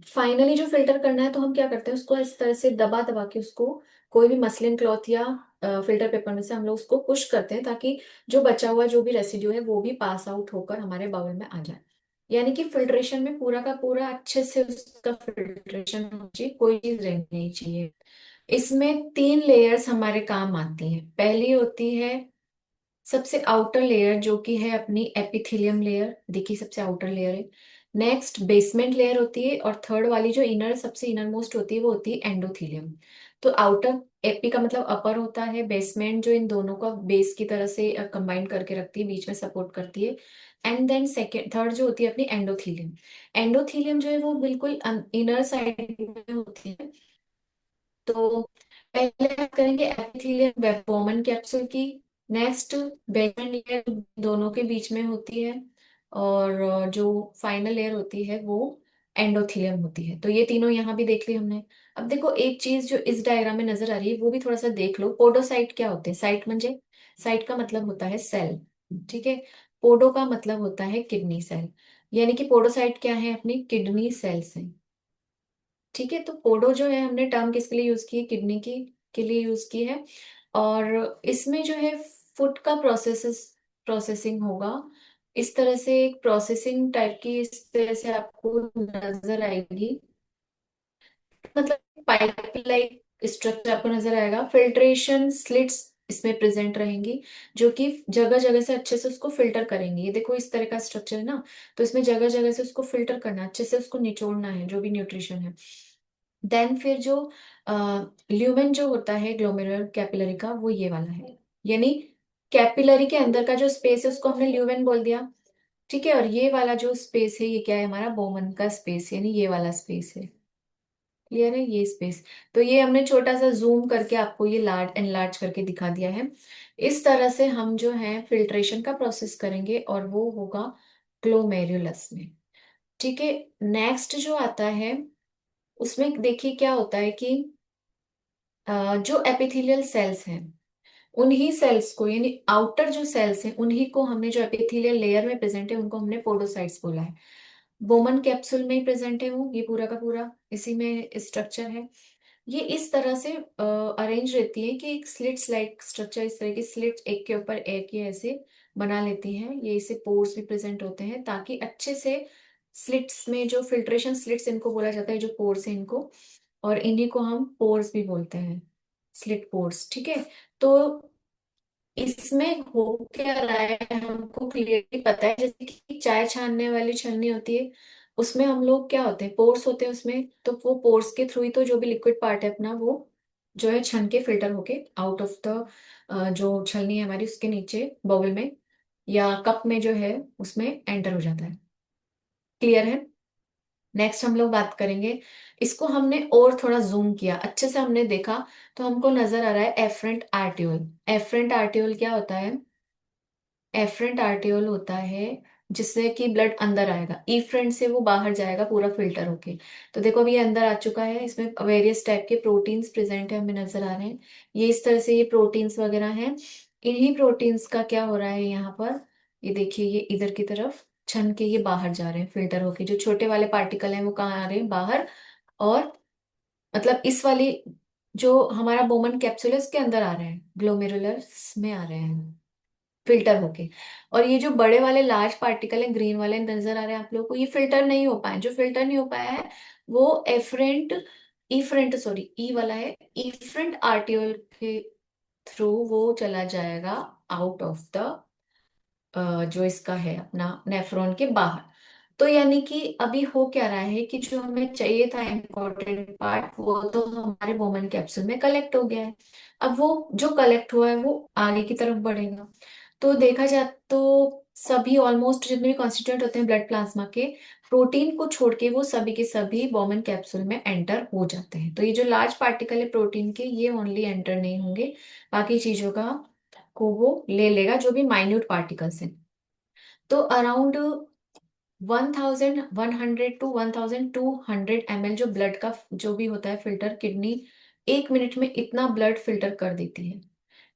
फाइनली जो फिल्टर करना है, तो हम क्या करते हैं, उसको इस तरह से दबा दबा के उसको कोई भी मसलिन क्लॉथ या फिल्टर पेपर में से हम लोग उसको पुश करते हैं, ताकि जो बचा हुआ जो भी रेसिड्यू है वो भी पास आउट होकर हमारे बाउल में आ जाए। यानी कि फिल्ट्रेशन में पूरा का पूरा अच्छे से उसका फिल्ट्रेशन होना चाहिए, कोई चीज रहनी नहीं चाहिए। इसमें तीन लेयर्स हमारे काम आती हैं। पहली होती है सबसे आउटर लेयर, जो कि है अपनी एपिथेलियम लेयर, देखिए सबसे आउटर लेयर है। नेक्स्ट बेसमेंट लेयर होती है, और थर्ड वाली जो इनर सबसे इनर मोस्ट होती है वो होती है एंडोथेलियम। तो आउटर, एपी का मतलब अपर होता है, बेसमेंट जो इन दोनों का बेस की तरह से कंबाइन करके रखती है, बीच में सपोर्ट करती है। एंड देन सेकेंड थर्ड जो होती है अपनी एंडोथेलियम। एंडोथेलियम जो है वो बिल्कुल इनर साइड में होती है। तो पहले बात करेंगे एपिथेलियम वेबोमन कैप्सूल की। नेक्स्ट बेसमेंट लेयर दोनों के बीच में होती है, और जो फाइनल लेयर होती है वो एंडोथेलियम होती है। तो ये तीनों यहाँ भी देख ली हमने। अब देखो, एक चीज जो इस डायग्राम में नजर आ रही है वो भी थोड़ा सा देख लो। पोडोसाइट क्या होते हैं? साइट म्हणजे, साइट का मतलब होता है सेल, ठीक है। पोडो का मतलब होता है किडनी सेल, यानी कि पोडोसाइट क्या है, अपनी किडनी सेल्स हैं। ठीक है, तो पोडो जो है हमने टर्म किसके लिए यूज की है, किडनी की के लिए यूज की है। और इसमें जो है फूड का प्रोसेसिंग होगा, इस तरह से एक प्रोसेसिंग टाइप की इस तरह से आपको नजर आएगी। मतलब पाइप लाइक स्ट्रक्चर आपको नजर आएगा। फिल्ट्रेशन स्लिट्स इसमें प्रेजेंट रहेंगी, जो कि जगह जगह से अच्छे से उसको फिल्टर करेंगी। ये देखो इस तरह का स्ट्रक्चर है ना, तो इसमें जगह जगह से उसको फिल्टर करना है, अच्छे से उसको निचोड़ना है जो भी न्यूट्रिशन है। देन फिर जो ल्यूमेन जो होता है ग्लोमेरुलर कैपिलरी का, वो ये वाला है, यानी कैपिलरी के अंदर का जो स्पेस है उसको हमने ल्यूमेन बोल दिया। ठीक है, और ये वाला जो स्पेस है ये क्या है, हमारा बोमन का स्पेस, यानी ये वाला स्पेस है। क्लियर है, ये स्पेस। तो ये हमने छोटा सा जूम करके आपको ये लार्ज एनलार्ज करके दिखा दिया है। इस तरह से हम जो है फिल्ट्रेशन का प्रोसेस करेंगे और वो होगा ग्लोमेरुलस में। ठीक है। नेक्स्ट जो आता है उसमें देखिए क्या होता है कि जो एपिथेलियल सेल्स हैं उन्हीं सेल्स को, यानी आउटर जो सेल्स हैं उन्हीं को हमने, जो एपिथेलियल लेयर में प्रेजेंट है उनको हमने पोडोसाइट्स बोला है। बोमन कैप्सूल में ही प्रेजेंट है वो, ये पूरा का पूरा इसी में स्ट्रक्चर है। ये इस तरह से अरेंज रहती है कि एक स्लिट्स लाइक स्ट्रक्चर, इस तरह की स्लिट्स एक के ऊपर एक ये ऐसे बना लेती हैं। ये इसे पोर्स भी प्रेजेंट होते हैं ताकि अच्छे से स्लिट्स में जो फिल्ट्रेशन स्लिट्स इनको बोला जाता है, जो पोर्स है इनको, और इन्हीं को हम पोर्स भी बोलते हैं, स्लिट पोर्स। ठीक है। तो इसमें हो क्या रहा है हमको क्लियरली पता है, जैसे कि चाय छानने वाली छन्नी होती है, उसमें हम लोग क्या होते हैं, पोर्स होते हैं उसमें, तो वो पोर्स के थ्रू ही तो जो भी लिक्विड पार्ट है अपना वो जो है छन के फिल्टर होके आउट ऑफ द जो छलनी है हमारी उसके नीचे बाउल में या कप में जो है उसमें एंटर हो जाता है। क्लियर है। नेक्स्ट हम लोग बात करेंगे, इसको हमने और थोड़ा जूम किया, अच्छे से हमने देखा, तो हमको नजर आ रहा है एफरेंट आर्ट्यूल। एफरेंट आर्ट्यूल क्या होता है, एफरेंट आर्ट्रियोल होता है जिससे कि ब्लड अंदर आएगा, इफ्रेंट से वो बाहर जाएगा पूरा फिल्टर होके। तो देखो अभी ये अंदर आ चुका है, इसमें वेरियस टाइप के प्रोटीन्स प्रेजेंट है, हमें नजर आ रहे हैं। ये इस तरह से ये प्रोटीन्स वगैरह हैं। इन्हीं प्रोटीन्स का क्या हो रहा है यहाँ पर, ये देखिए ये इधर की तरफ छन के ये बाहर जा रहे हैं फिल्टर होके, जो छोटे वाले पार्टिकल हैं वो कहाँ आ रहे हैं, बाहर। और मतलब इस वाली जो हमारा बोमन कैप्सूल है उसके अंदर आ रहे हैं, ग्लोमेरुलस में आ रहे हैं फिल्टर होके। और ये जो बड़े वाले लार्ज पार्टिकल है ग्रीन वाले नजर आ रहे हैं आप लोगों को, ये फिल्टर नहीं हो पाए, जो फिल्टर नहीं हो पाया है वो एफरेंट इफ्रेंट सॉरी ई वाला है, इफ्रेंट आर्टियोल के थ्रू वो चला जाएगा आउट ऑफ द जो इसका है अपना नेफ्रॉन के बाहर। तो यानी कि अभी हो क्या रहा है कि जो हमें चाहिए था इम्पोर्टेंट पार्ट वो तो हमारे वोमन कैप्सूल में कलेक्ट हो गया है। अब वो जो कलेक्ट हुआ है वो आगे की तरफ बढ़ेगा। तो देखा जाए तो सभी ऑलमोस्ट जितने भी कॉन्स्टिट्यूएंट होते हैं ब्लड प्लाज्मा के, प्रोटीन को छोड़ के वो सभी के सभी वोमन कैप्सूल में एंटर हो जाते हैं। तो ये जो लार्ज पार्टिकल है प्रोटीन के ये ओनली एंटर नहीं होंगे, बाकी चीजों का को वो ले लेगा, जो भी माइन्यूट पार्टिकल्स हैं। तो अराउंड 1100 to 1200 ml जो ब्लड का जो भी होता है फिल्टर, किडनी 1 मिनट में इतना ब्लड फिल्टर कर देती है।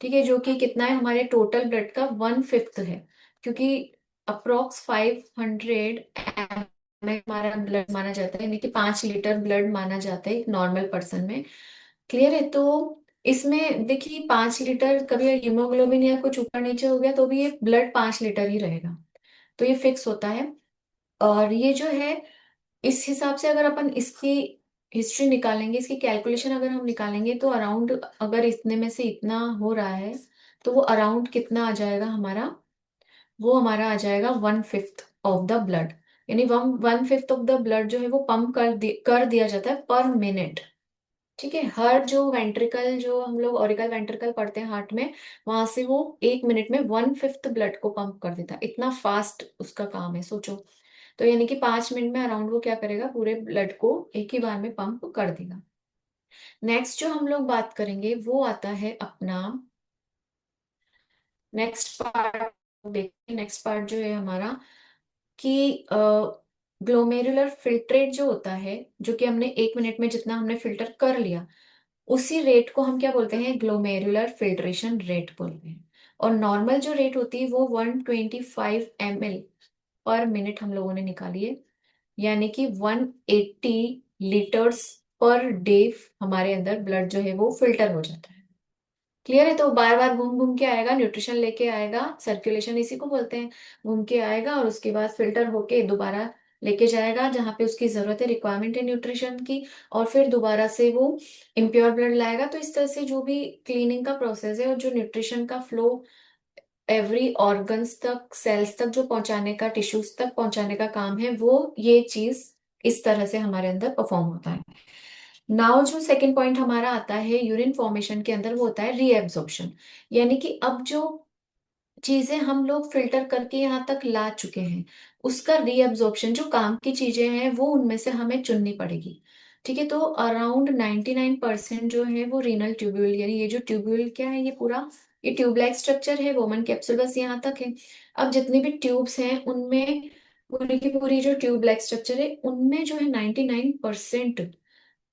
ठीक है, जो कि कितना है, हमारे टोटल ब्लड का 1/5 है। क्योंकि अप्रोक्स 500 ml हमारा ब्लड माना जाता है, यानी कि 5 लीटर ब्लड माना जाता है एक नॉर्मल पर्सन में। क्लियर है। तो इसमें देखिए 5 लीटर, कभी हीमोग्लोबिन या कुछ ऊपर नीचे हो गया तो भी ये ब्लड 5 लीटर ही रहेगा, तो ये फिक्स होता है। और ये जो है इस हिसाब से अगर अपन इसकी हिस्ट्री निकालेंगे, इसकी कैलकुलेशन अगर हम निकालेंगे तो अराउंड, अगर इतने में से इतना हो रहा है तो वो अराउंड कितना आ जाएगा हमारा, वो हमारा आ जाएगा 1/5 ऑफ द ब्लड। यानी 1/5 ऑफ द ब्लड जो है वो पंप कर दिया जाता है पर मिनट। ठीक है, हर जो वेंट्रिकल, जो हम लोग ऑरिकल वेंट्रिकल पढ़ते हैं हार्ट में, वहां से वो 1 मिनट में 1/5 ब्लड को पंप कर देता है, इतना फास्ट उसका काम है, सोचो। तो यानी कि 5 मिनट में अराउंड वो क्या करेगा, पूरे ब्लड को एक ही बार में पंप कर देगा। नेक्स्ट जो हम लोग बात करेंगे वो आता है अपना नेक्स्ट पार्ट। देखिए नेक्स्ट पार्ट जो है हमारा कि ग्लोमेरुलर फिल्ट्रेट जो होता है, जो कि हमने 1 मिनट में जितना हमने फिल्टर कर लिया, उसी रेट को हम क्या बोलते हैं, ग्लोमेरुलर फिल्ट्रेशन रेट बोलते हैं। और नॉर्मल जो रेट होती है वो 125 ml पर मिनट हम लोगों ने निकाली है, यानी कि 180 लीटर्स पर डे हमारे अंदर ब्लड जो है वो फिल्टर हो जाता है। क्लियर है। तो बार बार घूम घूम के आएगा, न्यूट्रिशन लेके आएगा, सर्कुलेशन इसी को बोलते हैं। घूम के आएगा और उसके बाद फिल्टर होके दोबारा लेके जाएगा जहाँ पे उसकी जरूरत है, रिक्वायरमेंट है न्यूट्रिशन की, और फिर दोबारा से वो इम्प्योर ब्लड लाएगा। तो इस तरह से जो भी क्लीनिंग का प्रोसेस है और जो न्यूट्रिशन का फ्लो एवरी ऑर्गन्स तक, सेल्स तक जो पहुंचाने का, टिश्यूज तक पहुंचाने का काम है, वो ये चीज इस तरह से हमारे अंदर परफॉर्म होता है। नाउ जो सेकंड पॉइंट हमारा आता है यूरिन फॉर्मेशन के अंदर, वो होता है रीएब्जॉर्प्शन। यानी कि अब जो चीजें हम लोग फिल्टर करके यहाँ तक ला चुके हैं, उसका रीअब्जॉर्प्शन जो काम की चीजें हैं वो उनमें से हमें चुननी पड़ेगी। ठीक है, तो अराउंड 99% जो है वो रीनल ट्यूब्यूल, यानी ये जो ट्यूब्यूल क्या है, ये पूरा ये ट्यूब लाइक स्ट्रक्चर है, वोमन कैप्सूल बस यहाँ तक है। अब जितने भी ट्यूब्स हैं उनमें पूरी की पूरी जो ट्यूब लाइक स्ट्रक्चर है उनमें जो है 99%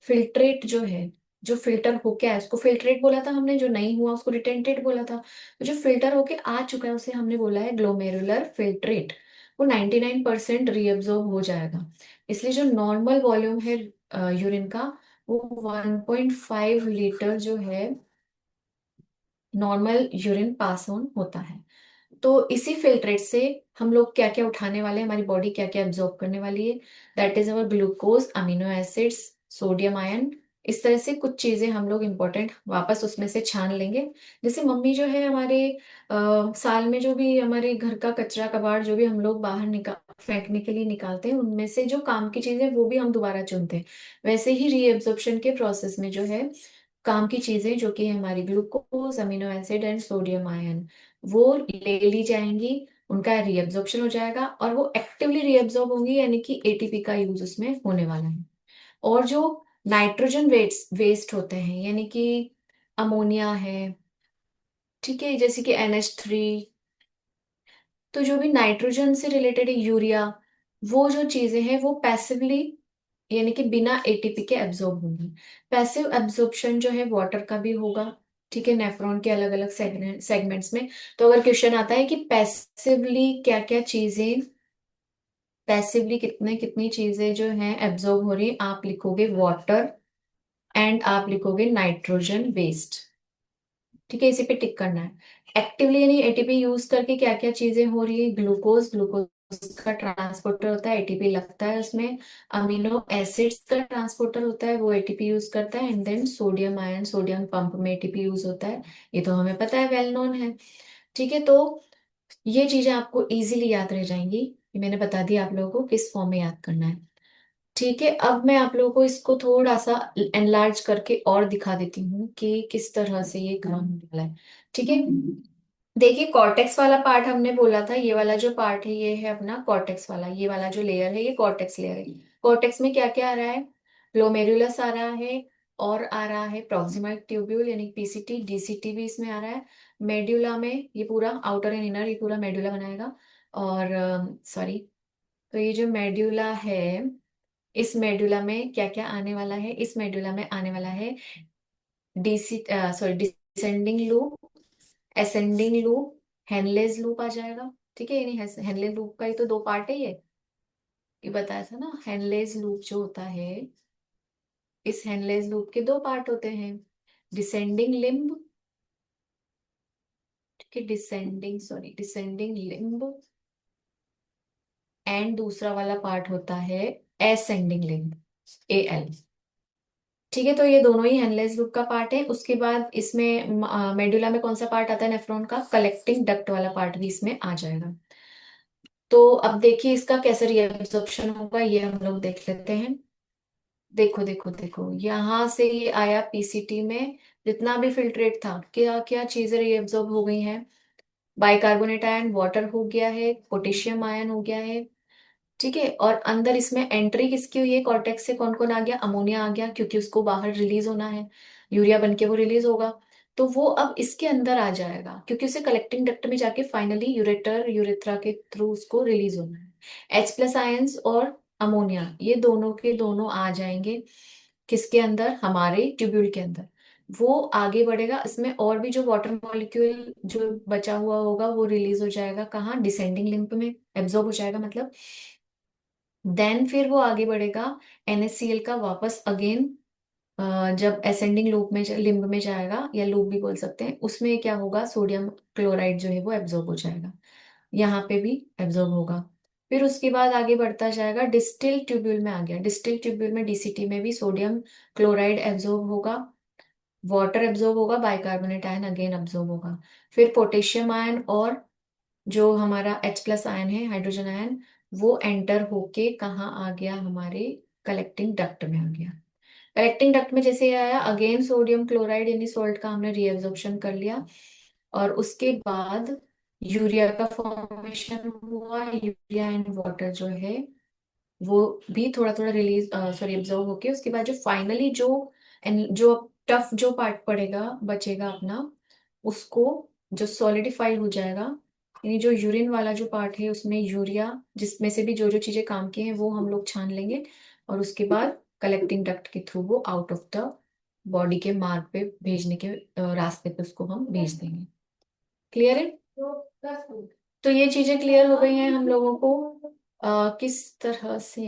फिल्ट्रेट जो है, जो फिल्टर होके आया उसको फिल्ट्रेट बोला था हमने, जो नहीं हुआ उसको रिटेंटेट बोला था। तो जो फिल्टर होके आ चुका है उसे हमने बोला है ग्लोमेरुलर फिल्ट्रेट। वो 99% रीअब्जॉर्ब हो जाएगा। इसलिए जो नॉर्मल वॉल्यूम है यूरिन का, वो 1.5 लीटर जो है नॉर्मल यूरिन पास ऑन होता है। तो इसी फिल्ट्रेट से हम लोग क्या क्या उठाने वाले हैं, हमारी बॉडी क्या क्या एब्जॉर्ब करने वाली है, that is our glucose, amino acids, sodium ion. इस तरह से कुछ चीजें हम लोग इंपॉर्टेंट वापस उसमें से छान लेंगे। जैसे मम्मी जो है हमारे साल में जो भी हमारे घर का कचरा कबाड़ जो भी हम लोग बाहर निकाल फेंकने के लिए निकालते हैं, उनमें से जो काम की चीजें वो भी हम दोबारा चुनते हैं। वैसे ही रीएब्जॉर्प्शन के प्रोसेस में जो है काम की चीजें जो कि है हमारी glucose, amino acid and sodium ion, वो ले ली जाएंगी, उनका रीअब्जॉर्प्शन हो जाएगा और वो एक्टिवली रीअब्जॉर्ब होंगी, यानी कि एटीपी का यूज उसमें होने वाला है। और जो नाइट्रोजन वेस्ट वेस्ट होते हैं, यानी कि अमोनिया है, ठीक है, जैसे कि NH3, तो जो भी नाइट्रोजन से रिलेटेड है, यूरिया, वो जो चीजें हैं वो पैसिवली यानी कि बिना एटीपी के एब्जॉर्ब होंगी। पैसिव एब्जॉर्प्शन जो है वाटर का भी होगा, ठीक है, नेफ्रॉन के अलग अलग सेगमेंट्स में। तो अगर क्वेश्चन आता है कि पैसिवली क्या क्या चीजें, पैसिवली कितने कितनी चीजें जो हैं एब्जॉर्ब हो रही हैं, आप लिखोगे वाटर एंड आप लिखोगे नाइट्रोजन वेस्ट। ठीक है, इसी पे टिक करना है। एक्टिवली यानी एटीपी यूज करके क्या क्या चीजें हो रही है, ग्लूकोज, ग्लूकोज का ट्रांसपोर्टर होता है, एटीपी लगता है उसमें। अमीनो एसिड्स का ट्रांसपोर्टर होता है, वो एटीपी यूज करता है। And then sodium ion, sodium pump में एटीपी यूज होता है। ये तो हमें पता है, वेल नोन है। ठीक है, तो ये चीजें आपको इजीली याद रह जाएंगी। ये मैंने बता दिया आप लोगों को किस फॉर्म में याद करना है। ठीक है, अब मैं आप लोगों को इसको थोड़ा सा एनलार्ज करके और दिखा देती हूँ कि किस तरह से ये काम होने वाला है। ठीक है, देखिए कॉर्टेक्स वाला पार्ट हमने बोला था, ये वाला जो पार्ट है ये है अपना कॉर्टेक्स वाला, ये वाला जो लेयर है ये कॉर्टेक्स लेयर है। कॉर्टेक्स में क्या क्या आ रहा है, ग्लोमेरुलस आ रहा है, और आ रहा है प्रॉक्सिमल ट्यूब्यूल यानी पीसीटी, डीसीटी भी इसमें आ रहा है। मेड्यूला में ये पूरा आउटर एंड इनर, ये पूरा मेड्यूला बनाएगा। और सॉरी, तो ये जो मेड्यूला है, इस मेडुला में क्या क्या आने वाला है, इस मेडुला में आने वाला है DC sorry descending loop, ascending loop, Henle's loop आ जाएगा। ठीक है, यानी हेनलेज लूप का ही तो दो पार्ट है ये बताया था ना, हेनलेज लूप जो होता है, इस हेनलेज लूप के दो पार्ट होते हैं, डिसेंडिंग लिम्ब, ठीक है, डिसेंडिंग लिम्ब, एंड दूसरा वाला पार्ट होता है एसेंडिंग लिम्ब, AL। ठीक है, तो ये दोनों ही हेनलेस लूप का पार्ट है। उसके बाद इसमें मेडुला में कौन सा पार्ट आता है नेफ्रॉन का, कलेक्टिंग डक्ट वाला पार्ट भी इसमें आ जाएगा। तो अब देखिए इसका कैसे रिएब्जॉर्प्शन होगा, ये हम लोग देख लेते हैं। देखो देखो देखो, यहाँ से ये आया पीसीटी में, जितना भी फिल्ट्रेट था, क्या क्या चीजें रिएब्जॉर्ब हो गई हैं, बाइकार्बोनेट आयन, वाटर हो गया है, पोटेशियम आयन हो गया है। ठीक है, और अंदर इसमें एंट्री किसकी हुई है, कॉर्टेक्स से कौन कौन आ गया, अमोनिया आ गया, क्योंकि उसको बाहर रिलीज होना है, यूरिया बन के वो रिलीज होगा। तो वो अब इसके अंदर आ जाएगा, क्योंकि उसे कलेक्टिंग डक्ट में जाके फाइनली यूरेटर यूरेथ्रा के थ्रू उसको रिलीज होना है। H+ आयंस और अमोनिया ये दोनों के दोनों आ जाएंगे किसके अंदर, हमारे ट्यूब्यूल के अंदर। वो आगे बढ़ेगा, इसमें और भी जो वाटर मॉलिक्यूल जो बचा हुआ होगा वो रिलीज हो जाएगा, कहाँ, डिसेंडिंग लिम्फ में एब्जॉर्ब हो जाएगा मतलब। देन फिर वो आगे बढ़ेगा NaCl का वापस अगेन, जब असेंडिंग लूप में लिम्ब में जाएगा, या लूप भी बोल सकते हैं, उसमें क्या होगा, सोडियम क्लोराइड जो है वो एब्जॉर्ब हो जाएगा, यहाँ पे भी एब्जॉर्ब होगा। फिर उसके बाद आगे बढ़ता जाएगा, डिस्टिल ट्यूब्यूल में आ गया, डिस्टिल ट्यूब्यूल में डीसीटी में भी सोडियम क्लोराइड एब्जॉर्ब होगा, वाटर एब्जॉर्ब होगा, बाइकार्बोनेट आयन अगेन एब्जॉर्ब होगा। फिर पोटेशियम आयन और जो हमारा H+ आयन है, हाइड्रोजन आयन, वो एंटर होके कहाँ आ गया, हमारे कलेक्टिंग डक्ट में आ गया। कलेक्टिंग डक्ट में जैसे ये आया, अगेन सोडियम क्लोराइड यानी सॉल्ट का हमने रीएब्जॉर्प्शन कर लिया। और उसके बाद यूरिया का फॉर्मेशन हुआ, यूरिया एंड वाटर जो है वो भी थोड़ा थोड़ा रिलीज, सॉरी, एब्जॉर्ब होके उसके बाद जो फाइनली जो टफ जो पार्ट पड़ेगा बचेगा अपना, उसको जो सॉलिडिफाई हो जाएगा, यानी जो यूरिन वाला जो पार्ट है उसमें यूरिया, जिसमें से भी जो जो चीजें काम की हैं वो हम लोग छान लेंगे, और उसके बाद कलेक्टिंग डक्ट के थ्रू वो आउट ऑफ द बॉडी के मार्ग पे भेजने के रास्ते पे उसको हम भेज देंगे। क्लियर है? तो ये चीजें क्लियर हो गई हैं हम लोगों को, किस तरह से।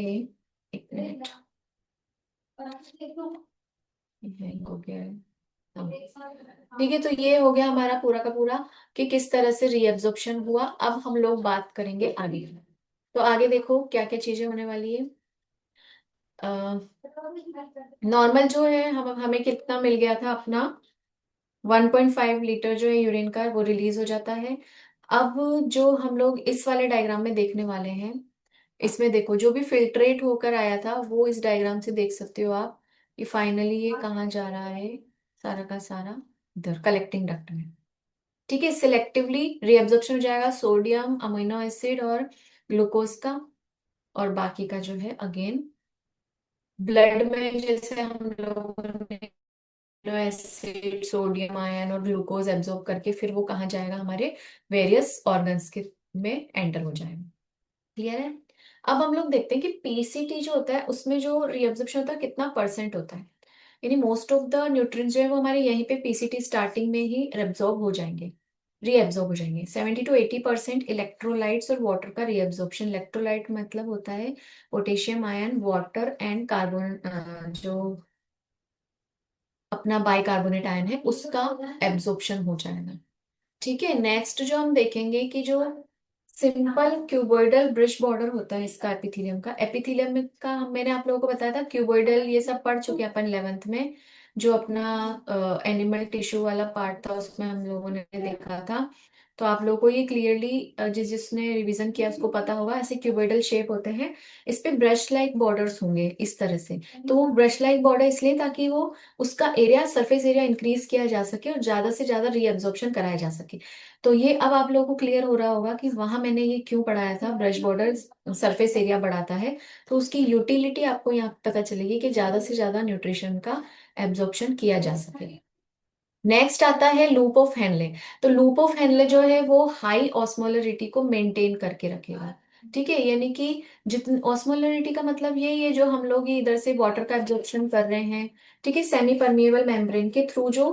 एक मिनट, ये हैंग हो गया है। हाँ। ठीक है, तो ये हो गया हमारा पूरा का पूरा कि किस तरह से रीअब्जॉर्प्शन हुआ। अब हम लोग बात करेंगे आगे। तो आगे देखो क्या क्या चीजें होने वाली है। नॉर्मल जो है हम हमें कितना मिल गया था अपना, 1.5 लीटर जो है यूरिन का वो रिलीज हो जाता है। अब जो हम लोग इस वाले डायग्राम में देखने वाले हैं, इसमें देखो जो भी फिल्ट्रेट होकर आया था वो इस डायग्राम से देख सकते हो आप कि फाइनली ये कहाँ जा रहा है, सारा का सारा इधर कलेक्टिंग डक्ट में। ठीक है, सिलेक्टिवली रीअब्जॉर्प्शन हो जाएगा सोडियम, अमीनो एसिड और ग्लूकोज का, और बाकी का जो है अगेन ब्लड में जैसे हम लोगों ने अमीनो एसिड, सोडियम आयन और ग्लूकोज एब्जॉर्ब करके फिर वो कहाँ जाएगा, हमारे वेरियस ऑर्गन्स के में एंटर हो जाएगा। क्लियर है? अब हम लोग देखते हैं कि पीसीटी जो होता है उसमें जो रीअब्जॉर्प्शन होता है कितना परसेंट होता है। यानी मोस्ट ऑफ द न्यूट्रिएंट्स जो है वो हमारे यहीं पे पीसीटी स्टार्टिंग में ही एब्जॉर्ब हो जाएंगे, रीएब्जॉर्ब हो जाएंगे। 70 to 80% इलेक्ट्रोलाइट्स और वाटर का रीएब्जॉर्प्शन। इलेक्ट्रोलाइट मतलब होता है potassium ion, water and carbon, जो अपना बाइकार्बोनेट आयन है उसका एब्जॉर्प्शन हो जाएगा। ठीक है, नेक्स्ट जो हम देखेंगे कि जो सिंपल क्यूबॉइडल ब्रिज बॉर्डर होता है इसका, एपिथेलियम का, एपिथेलियम का मैंने आप लोगों को बताया था, क्यूबॉइडल ये सब पढ़ चुके हैं अपन 11th में। जो अपना एनिमल टिश्यू वाला पार्ट था उसमें हम लोगों ने देखा था। तो आप लोगों को ये क्लियरली, जिसने रिवीजन किया उसको पता होगा, ऐसे क्यूबॉइडल शेप होते हैं। इस पे ब्रश लाइक बॉर्डर्स होंगे इस तरह से। तो वो ब्रश लाइक बॉर्डर इसलिए ताकि वो उसका एरिया, सरफेस एरिया इंक्रीज किया जा सके और ज्यादा से ज्यादा रीअब्जॉर्प्शन कराया जा सके। तो ये अब आप लोगों को क्लियर हो रहा होगा कि वहां मैंने ये क्यों पढ़ाया था, ब्रश बॉर्डर सरफेस एरिया बढ़ाता है। तो उसकी यूटिलिटी आपको यहाँ पता चलेगी कि ज्यादा से ज्यादा न्यूट्रिशन का एब्जॉर्प्शन किया जा सके। नेक्स्ट आता है लूप ऑफ हेनले। तो लूप ऑफ हेनले जो है वो हाई ऑस्मोलरिटी को मेंटेन करके रखेगा। ठीक है, यानी कि जितनी ऑस्मोलरिटी का मतलब यही है जो हम लोग ये इधर से वाटर का एब्जॉर्प्शन कर रहे हैं। ठीक है, सेमी परमिएबल मेम्ब्रेन के थ्रू जो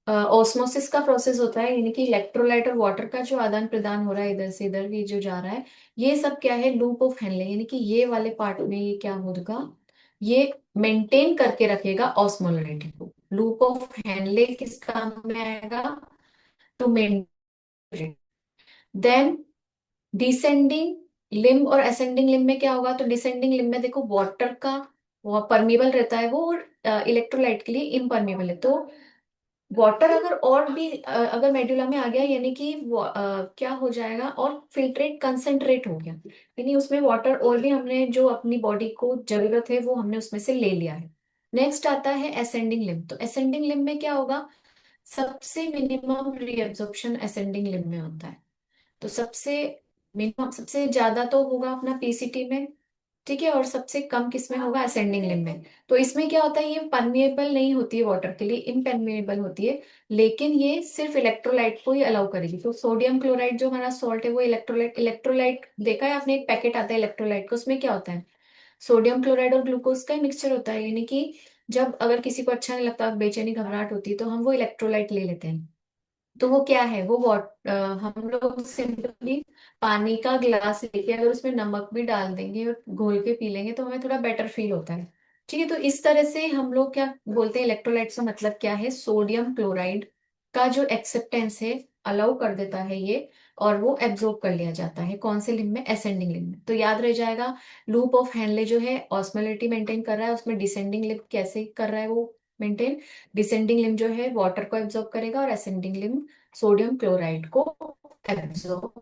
ऑस्मोसिस का प्रोसेस होता है, यानी कि इलेक्ट्रोलाइट और वाटर का जो आदान प्रदान हो रहा है इधर से इधर ये जो जा रहा है, ये सब क्या है, लूप ऑफ हेनले, यानी कि ये वाले पार्ट में ये क्या होगा, ये मेंटेन करके रखेगा ऑस्मोलरिटी को। लूप ऑफ हेनले किस काम में आएगा, to maintain. Then descending limb और असेंडिंग लिम्ब में क्या होगा, तो डिसेंडिंग लिम्ब में देखो वाटर का वो परमिएबल रहता है वो, और इलेक्ट्रोलाइट के लिए इम्परमिएबल है। तो वाटर अगर और भी अगर मेडुला में आ गया, यानी कि वो क्या हो जाएगा, और फिल्ट्रेट कंसंट्रेट हो गया, यानी उसमें वाटर और भी हमने जो अपनी बॉडी को जरूरत है वो हमने उसमें से ले लिया है। नेक्स्ट आता है असेंडिंग लिम्ब। तो असेंडिंग लिम्ब में क्या होगा, सबसे मिनिमम रीअब्जॉर्प्शन असेंडिंग लिम्ब में होता है। तो सबसे मिनिमम, सबसे ज्यादा तो होगा अपना पीसीटी में। ठीक है, और सबसे कम किसमें होगा, असेंडिंग लिम्ब में। तो इसमें क्या होता है, ये परमिएबल नहीं होती है, वाटर के लिए इम्परमिएबल होती है, लेकिन ये सिर्फ इलेक्ट्रोलाइट को ही अलाउ करेगी। तो सोडियम क्लोराइड जो हमारा सॉल्ट है वो इलेक्ट्रोलाइट, इलेक्ट्रोलाइट देखा है आपने, एक पैकेट आता है इलेक्ट्रोलाइट का, उसमें क्या होता है, सोडियम क्लोराइड और ग्लूकोज का ही मिक्सचर होता है। यानी कि जब अगर किसी को अच्छा नहीं लगता, बेचैनी घबराहट होती है, तो हम वो इलेक्ट्रोलाइट ले लेते हैं। तो वो क्या है, वो हम लोग सिंपली पानी का ग्लास लेके अगर उसमें नमक भी डाल देंगे और घोल के पी लेंगे तो हमें थोड़ा बेटर फील होता है। ठीक है, तो इस तरह से हम लोग क्या बोलते हैं, इलेक्ट्रोलाइट्स का मतलब क्या है, सोडियम क्लोराइड का जो एक्सेप्टेंस है अलाउ कर देता है ये, और वो एब्जॉर्ब कर लिया जाता है कौन से लिम्ब में, असेंडिंग लिम्ब में। तो याद रह जाएगा, लूप ऑफ हेनले जो है ऑस्मोलिटी मेंटेन कर रहा है, उसमें डिसेंडिंग लिम्ब कैसे कर रहा है वो मेंटेन, डिसेंडिंग लिम्ब जो है वाटर को एब्जॉर्ब करेगा, और असेंडिंग लिम्ब सोडियम क्लोराइड को एब्जॉर्ब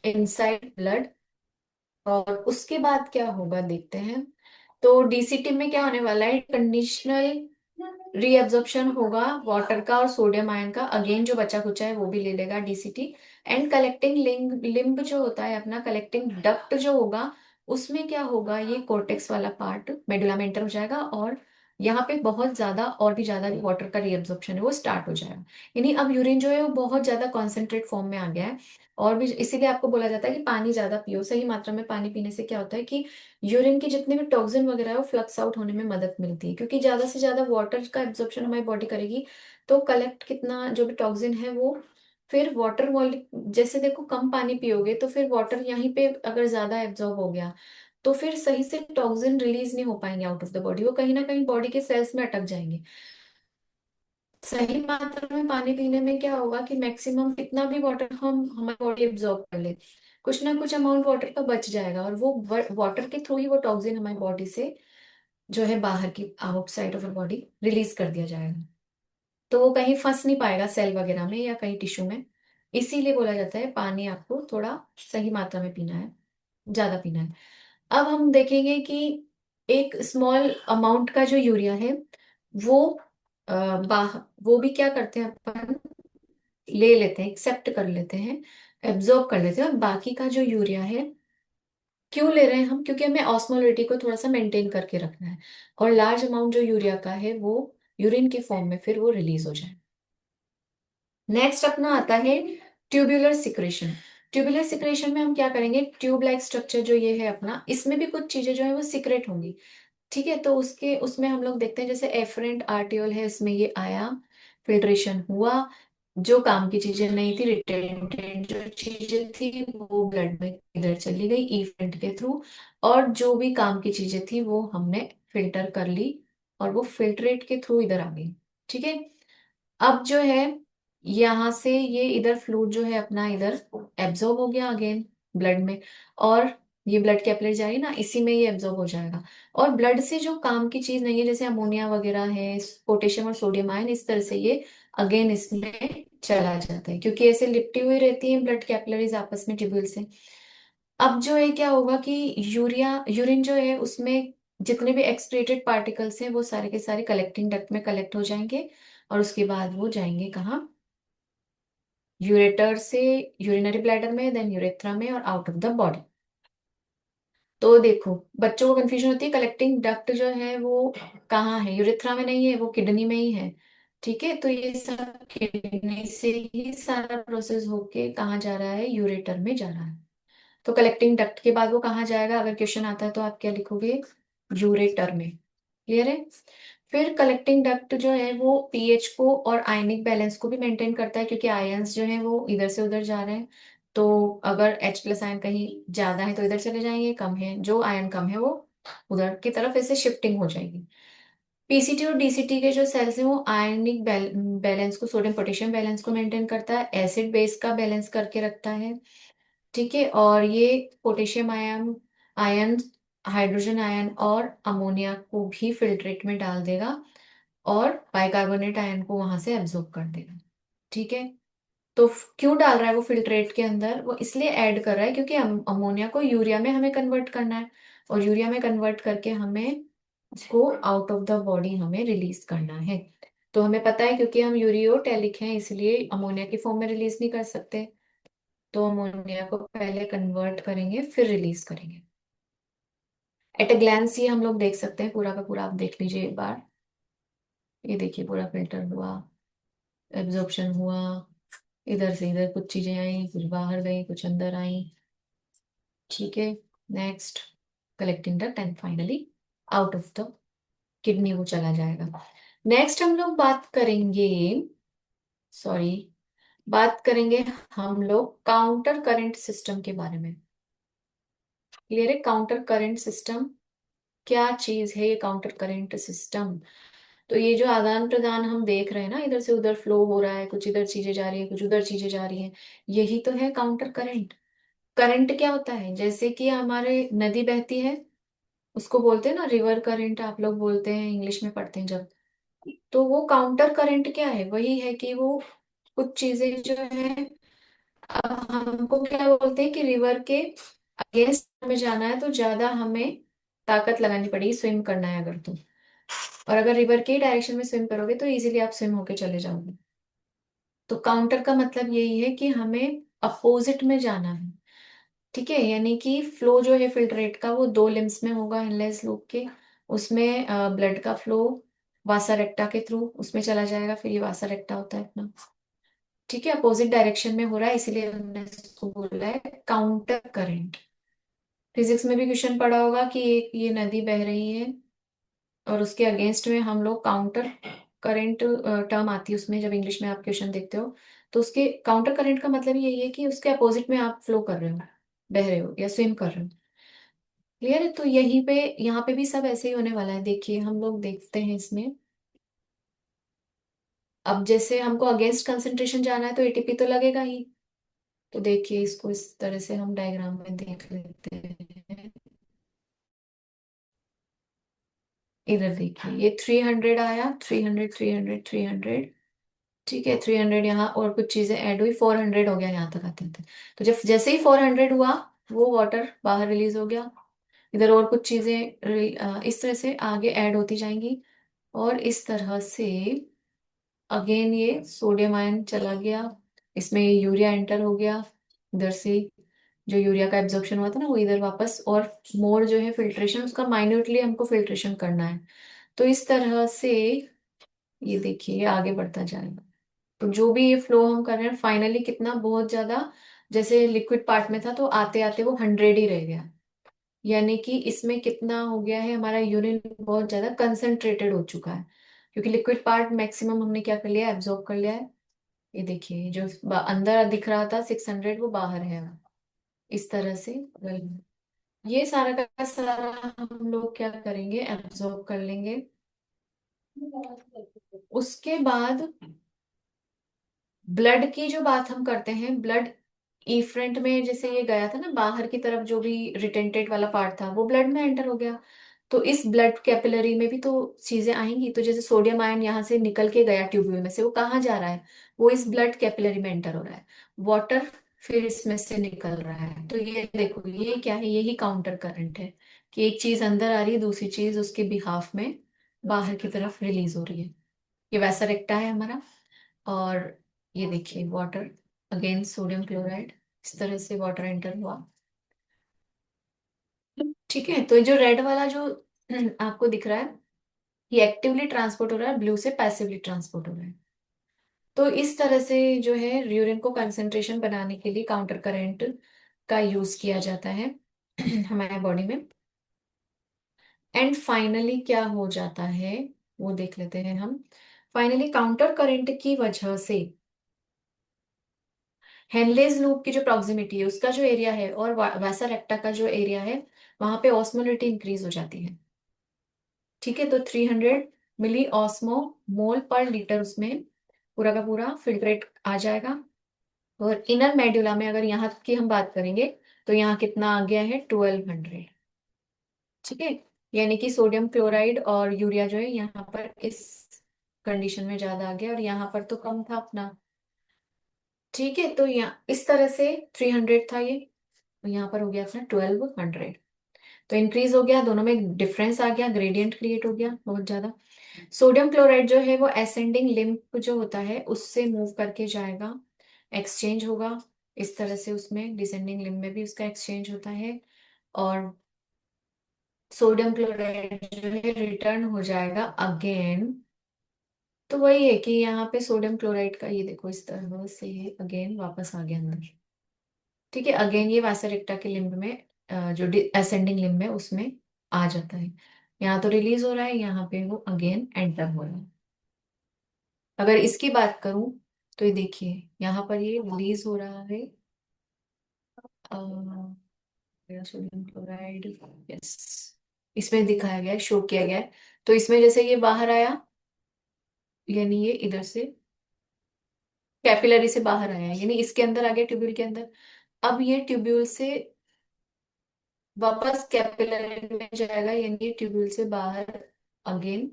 इनसाइड ब्लड। और उसके बाद क्या होगा देखते हैं। तो डीसीटी में क्या होने वाला है, कंडीशनल रीअब्जॉर्प्शन होगा वाटर का और सोडियम आयन का, अगेन जो बचा कुचा है वो भी ले लेगा डीसीटी। एंड कलेक्टिंग लिम्ब जो होता है अपना, कलेक्टिंग डक्ट जो होगा, उसमें क्या होगा, ये कोर्टेक्स वाला पार्ट मेडुला में एंटर हो जाएगा, और यहाँ पे बहुत ज्यादा और भी ज्यादा वाटर का रीअब्जॉर्प्शन है वो स्टार्ट हो जाएगा। यानी अब यूरिन जो है वो बहुत ज्यादा कॉन्सेंट्रेट फॉर्म में आ गया है। और भी इसीलिए आपको बोला जाता है कि पानी ज्यादा पियो। सही मात्रा में पानी पीने से क्या होता है कि यूरिन के जितने भी टॉक्सिन वगैरह है वो फ्लक्स आउट होने में मदद मिलती है, क्योंकि ज्यादा से ज्यादा वाटर का एब्जॉर्प्शन हमारी बॉडी करेगी तो कलेक्ट कितना जो भी टॉक्सिन है वो, फिर वाटर मॉलिक्यूल जैसे देखो कम पानी पियोगे तो फिर वाटर यहीं पे अगर ज्यादा एब्जॉर्ब हो गया तो फिर सही से टॉक्सिन रिलीज नहीं हो पाएंगे आउट ऑफ द बॉडी, वो कहीं ना कहीं बॉडी के सेल्स में अटक जाएंगे। सही मात्रा में पानी पीने में क्या होगा कि मैक्सिमम कितना भी वाटर हम हमारी बॉडी एब्जॉर्ब कर ले, कुछ ना कुछ अमाउंट वाटर का बच जाएगा, और वो वाटर के थ्रू ही वो टॉक्सिन हमारी बॉडी से जो है बाहर की outside of the body release कर दिया जाएगा। तो वो कहीं फंस नहीं पाएगा सेल वगैरह में या कहीं टिश्यू में। इसीलिए बोला जाता है पानी आपको थोड़ा सही मात्रा में पीना है, ज्यादा पीना है। अब हम देखेंगे कि एक स्मॉल अमाउंट का जो यूरिया है वो वो भी क्या करते हैं अपन, ले लेते हैं, एक्सेप्ट कर लेते हैं, एब्जॉर्ब कर लेते हैं, और बाकी का जो यूरिया है, क्यों ले रहे हैं हम, क्योंकि हमें ऑस्मोलिटी को थोड़ा सा मेंटेन करके रखना है, और लार्ज अमाउंट जो यूरिया का है वो यूरिन के फॉर्म में फिर वो रिलीज हो जाए। नेक्स्ट अपना आता है ट्यूबुलर सिक्रेशन। ट्यूबुलर सिक्रेशन में हम क्या करेंगे, ट्यूब लाइक स्ट्रक्चर जो ये है अपना, इसमें भी कुछ चीजें जो है वो सिक्रेट होंगी। ठीक है, तो उसके उसमें हम लोग देखते हैं जैसे एफरेंट आर्टियोल है, इसमें ये आया, फिल्ट्रेशन हुआ, जो काम की चीजें नहीं थी, रिटेंटेंट जो चीजें थी वो ब्लड में इधर चली गई इफेंट के थ्रू, और जो भी काम की चीजें थी वो हमने फिल्टर कर ली और वो फिल्ट्रेट के थ्रू इधर आ गई। ठीक है, अब जो है यहाँ से ये इधर फ्लूइड जो है अपना इधर एब्जॉर्ब हो गया अगेन ब्लड में, और ये ब्लड कैपिलरी जा रही है ना, इसी में ये एब्जॉर्ब हो जाएगा। और ब्लड से जो काम की चीज नहीं है जैसे अमोनिया वगैरह है, पोटेशियम और सोडियम आयन, इस तरह से ये अगेन इसमें चला जाता है, क्योंकि ऐसे लिपटी हुई रहती है ब्लड कैपिलरीज आपस में ट्यूब्यूल से। अब जो है क्या होगा कि यूरिन जो है उसमें जितने भी एक्सक्रीटेड पार्टिकल्स हैं वो सारे के सारे कलेक्टिंग डक्ट में कलेक्ट हो जाएंगे, और उसके बाद वो जाएंगे कहाँ, यूरेटर से यूरिनरी ब्लैडर में, देन यूरेथ्रा में, और आउट ऑफ द बॉडी। तो देखो बच्चों को कंफ्यूजन होती है, कलेक्टिंग डक्ट जो है वो कहाँ है, यूरेथ्रा में नहीं है, वो किडनी में ही है। ठीक है, तो ये सब किडनी से ही सारा प्रोसेस होके कहाँ जा रहा है, यूरेटर में जा रहा है। तो कलेक्टिंग डक्ट के बाद वो कहाँ जाएगा, अगर क्वेश्चन आता है तो आप क्या लिखोगे, यूरेटर में। क्लियर है। फिर कलेक्टिंग डक्ट जो है वो पीएच को और आयनिक बैलेंस को भी मेंटेन करता है, क्योंकि आयंस जो है वो इधर से उधर जा रहे हैं। तो अगर H प्लस आयन कहीं ज्यादा है तो इधर चले जाएंगे, कम है जो आयन कम है वो उधर की तरफ ऐसे शिफ्टिंग हो जाएगी। पीसीटी और डीसीटी के जो सेल्स हैं वो आयनिक बैलेंस को, सोडियम पोटेशियम बैलेंस को मेंटेन करता है, एसिड बेस का बैलेंस करके रखता है। ठीक है, और ये potassium ion ion hydrogen ion और अमोनिया को भी फिल्ट्रेट में डाल देगा, और बाइकार्बोनेट आयन को वहां से एब्जॉर्ब कर देगा। ठीक है, तो क्यों डाल रहा है वो फिल्ट्रेट के अंदर, वो इसलिए ऐड कर रहा है क्योंकि अमोनिया को यूरिया में हमें कन्वर्ट करना है, और यूरिया में कन्वर्ट करके हमें उसको आउट ऑफ द बॉडी हमें रिलीज करना है। तो हमें पता है क्योंकि हम यूरियोटेलिक हैं इसलिए अमोनिया की फॉर्म में रिलीज नहीं कर सकते, तो अमोनिया को पहले कन्वर्ट करेंगे फिर रिलीज करेंगे। एट अ ग्लैंस ये हम लोग देख सकते हैं, पूरा का पूरा आप देख लीजिए एक बार। ये देखिए पूरा फिल्टर हुआ, एब्जॉर्प्शन हुआ, इधर से इधर कुछ चीजें आई, कुछ बाहर गई, कुछ अंदर आई। ठीक है, next collecting duct, and finally out of the kidney वो चला जाएगा। नेक्स्ट हम लोग बात करेंगे, सॉरी, बात करेंगे हम लोग काउंटर करंट सिस्टम के बारे में। क्लियर है, काउंटर करंट सिस्टम क्या चीज है, ये काउंटर करंट सिस्टम। तो ये जो आदान प्रदान हम देख रहे हैं ना, इधर से उधर फ्लो हो रहा है, कुछ इधर चीजें जा रही है, कुछ उधर चीजें जा रही हैं, यही तो है काउंटर करंट। करंट क्या होता है, जैसे कि हमारे नदी बहती है, उसको बोलते हैं ना रिवर करंट, आप लोग बोलते हैं इंग्लिश में पढ़ते हैं जब। तो वो काउंटर करंट क्या है, वही है कि वो कुछ चीजें जो है, अब हमको क्या बोलते हैं कि रिवर के अगेंस्ट में जाना है तो ज्यादा हमें ताकत लगानी पड़ेगी, स्विम करना है अगर तो। और अगर रिवर के डायरेक्शन में स्विम करोगे तो इजीली आप स्विम होके चले जाओगे। तो काउंटर का मतलब यही है कि हमें अपोजिट में जाना है। ठीक है, यानी कि फ्लो जो है फिल्ट्रेट का वो दो लिम्स में होगा हेनलेस लूप के। उसमें ब्लड का फ्लो वासा रेक्टा के थ्रू उसमें चला जाएगा, फिर ये वासा रेक्टा होता है अपना। ठीक है, अपोजिट डायरेक्शन में हो रहा है, इसीलिए हमने इसको बोला है काउंटर करंट। फिजिक्स में भी क्वेश्चन पढ़ा होगा कि एक ये नदी बह रही है और उसके अगेंस्ट में हम लोग काउंटर करंट टर्म आती है उसमें, जब इंग्लिश में आप क्वेश्चन देखते हो। तो उसके काउंटर करंट का मतलब यही है कि उसके अपोजिट में आप फ्लो कर रहे हो, बह रहे हो या स्विम कर रहे हो। क्लियर है? तो यहीं पे यहाँ पे भी सब ऐसे ही होने वाला है। देखिए हम लोग देखते हैं इसमें। अब जैसे हमको अगेंस्ट कंसंट्रेशन जाना है तो एटीपी तो लगेगा ही। तो देखिए इसको इस तरह से हम डायग्राम में देख लेते हैं। इधर देखिए ये 300 आया, 300 300 300। ठीक है, 300 यहाँ और कुछ चीजें ऐड हुई, 400 हो गया यहाँ तक आते थे। तो जब जैसे ही 400 हुआ वो वाटर बाहर रिलीज हो गया। इधर और कुछ चीजें इस तरह से आगे ऐड होती जाएंगी। और इस तरह से अगेन ये सोडियम आयन चला गया, इसमें ये यूरिया एंटर हो गया। इधर से जो यूरिया का एब्जॉर्प्शन हुआ था ना वो इधर वापस, और मोर जो है फिल्ट्रेशन उसका माइन्यूटली हमको फिल्ट्रेशन करना है। तो इस तरह से ये देखिए ये आगे बढ़ता जाएगा। तो जो भी ये फ्लो हम कर रहे हैं फाइनली कितना बहुत ज्यादा, जैसे लिक्विड पार्ट में था तो आते आते वो 100 ही रह गया। यानी कि इसमें कितना हो गया है, हमारा यूरिन बहुत ज्यादा कंसंट्रेटेड हो चुका है। क्योंकि लिक्विड पार्ट मैक्सिमम हमने क्या कर लिया, एब्जॉर्ब कर लिया है। ये देखिए जो अंदर दिख रहा था 600 वो बाहर है। इस तरह से ये सारा का सारा हम लोग क्या करेंगे, एब्जॉर्ब कर लेंगे। उसके बाद ब्लड की जो बात हम करते हैं, ब्लड इफ्रंट में जैसे ये गया था ना बाहर की तरफ, जो भी रिटेंटेड वाला पार्ट था वो ब्लड में एंटर हो गया। तो इस ब्लड कैपिलरी में भी तो चीजें आएंगी। तो जैसे सोडियम आयन यहाँ से निकल के गया ट्यूब्यूल में से, वो कहाँ जा रहा है, वो इस ब्लड कैपिलरी में एंटर हो रहा है। वाटर फिर इसमें से निकल रहा है। तो ये देखो ये क्या है, यही काउंटर करंट है कि एक चीज अंदर आ रही है, दूसरी चीज उसके बिहाफ में बाहर की तरफ रिलीज हो रही है। ये वैसा रेक्टा है हमारा। और ये देखिए वाटर, अगेन सोडियम क्लोराइड, इस तरह से वाटर एंटर हुआ। ठीक है, तो जो रेड वाला जो आपको दिख रहा है ये एक्टिवली ट्रांसपोर्ट हो रहा है, ब्लू से पैसिवली ट्रांसपोर्ट हो रहा है। तो इस तरह से जो है यूरिन को कंसंट्रेशन बनाने के लिए काउंटर करंट का यूज किया जाता है हमारे बॉडी में। एंड फाइनली क्या हो जाता है वो देख लेते हैं हम। फाइनली काउंटर करंट की वजह से हेनलेज लूप की जो प्रॉक्सिमिटी है उसका जो एरिया है और वैसा रेक्टा का जो एरिया है वहां पे ऑस्मोलिटी इंक्रीज हो जाती है। ठीक है, तो 300 मिली ऑस्मो मोल पर लीटर उसमें पूरा का पूरा फिल्ट्रेट आ जाएगा। और इनर मेड्यूला में अगर यहाँ की हम बात करेंगे तो यहाँ कितना आ गया है, 1200। ठीक है, यानी कि सोडियम क्लोराइड और यूरिया जो है यहाँ पर इस कंडीशन में ज्यादा आ गया और यहाँ पर तो कम था अपना। ठीक है, तो यहाँ इस तरह से 300 था ये, तो यहाँ पर हो गया अपना 1200। तो इंक्रीज हो गया, दोनों में डिफरेंस आ गया, ग्रेडियंट क्रिएट हो गया बहुत ज्यादा। सोडियम क्लोराइड जो है वो असेंडिंग लिम्ब जो होता है उससे मूव करके जाएगा, एक्सचेंज होगा। इस तरह से उसमें डिसेंडिंग लिम्ब में भी उसका एक्सचेंज होता है। और सोडियम क्लोराइड जो है रिटर्न हो जाएगा अगेन। तो वही है कि यहाँ पे सोडियम क्लोराइड का ये देखो इस तरह से अगेन वापस आ गया अंदर। ठीक है, अगेन ये वासरेक्टा के लिम्ब में जो असेंडिंग लिम्ब है उसमें आ जाता है। यहाँ तो रिलीज हो रहा है, यहाँ पे वो अगेन एंटर हो रहा है। अगर इसकी बात करूं तो ये देखिए यहाँ पर ये रिलीज हो रहा है सोडियम क्लोराइड। यस, इसमें दिखाया गया है, शो किया गया है। तो इसमें जैसे ये बाहर आया, यानी ये इधर से कैपिलरी से बाहर आया है, यानी इसके अंदर आ गया ट्यूब्यूल के अंदर। अब ये ट्यूब्यूल से वापस कैपिलरी में जाएगा, यानी ये ट्यूब्यूल से बाहर अगेन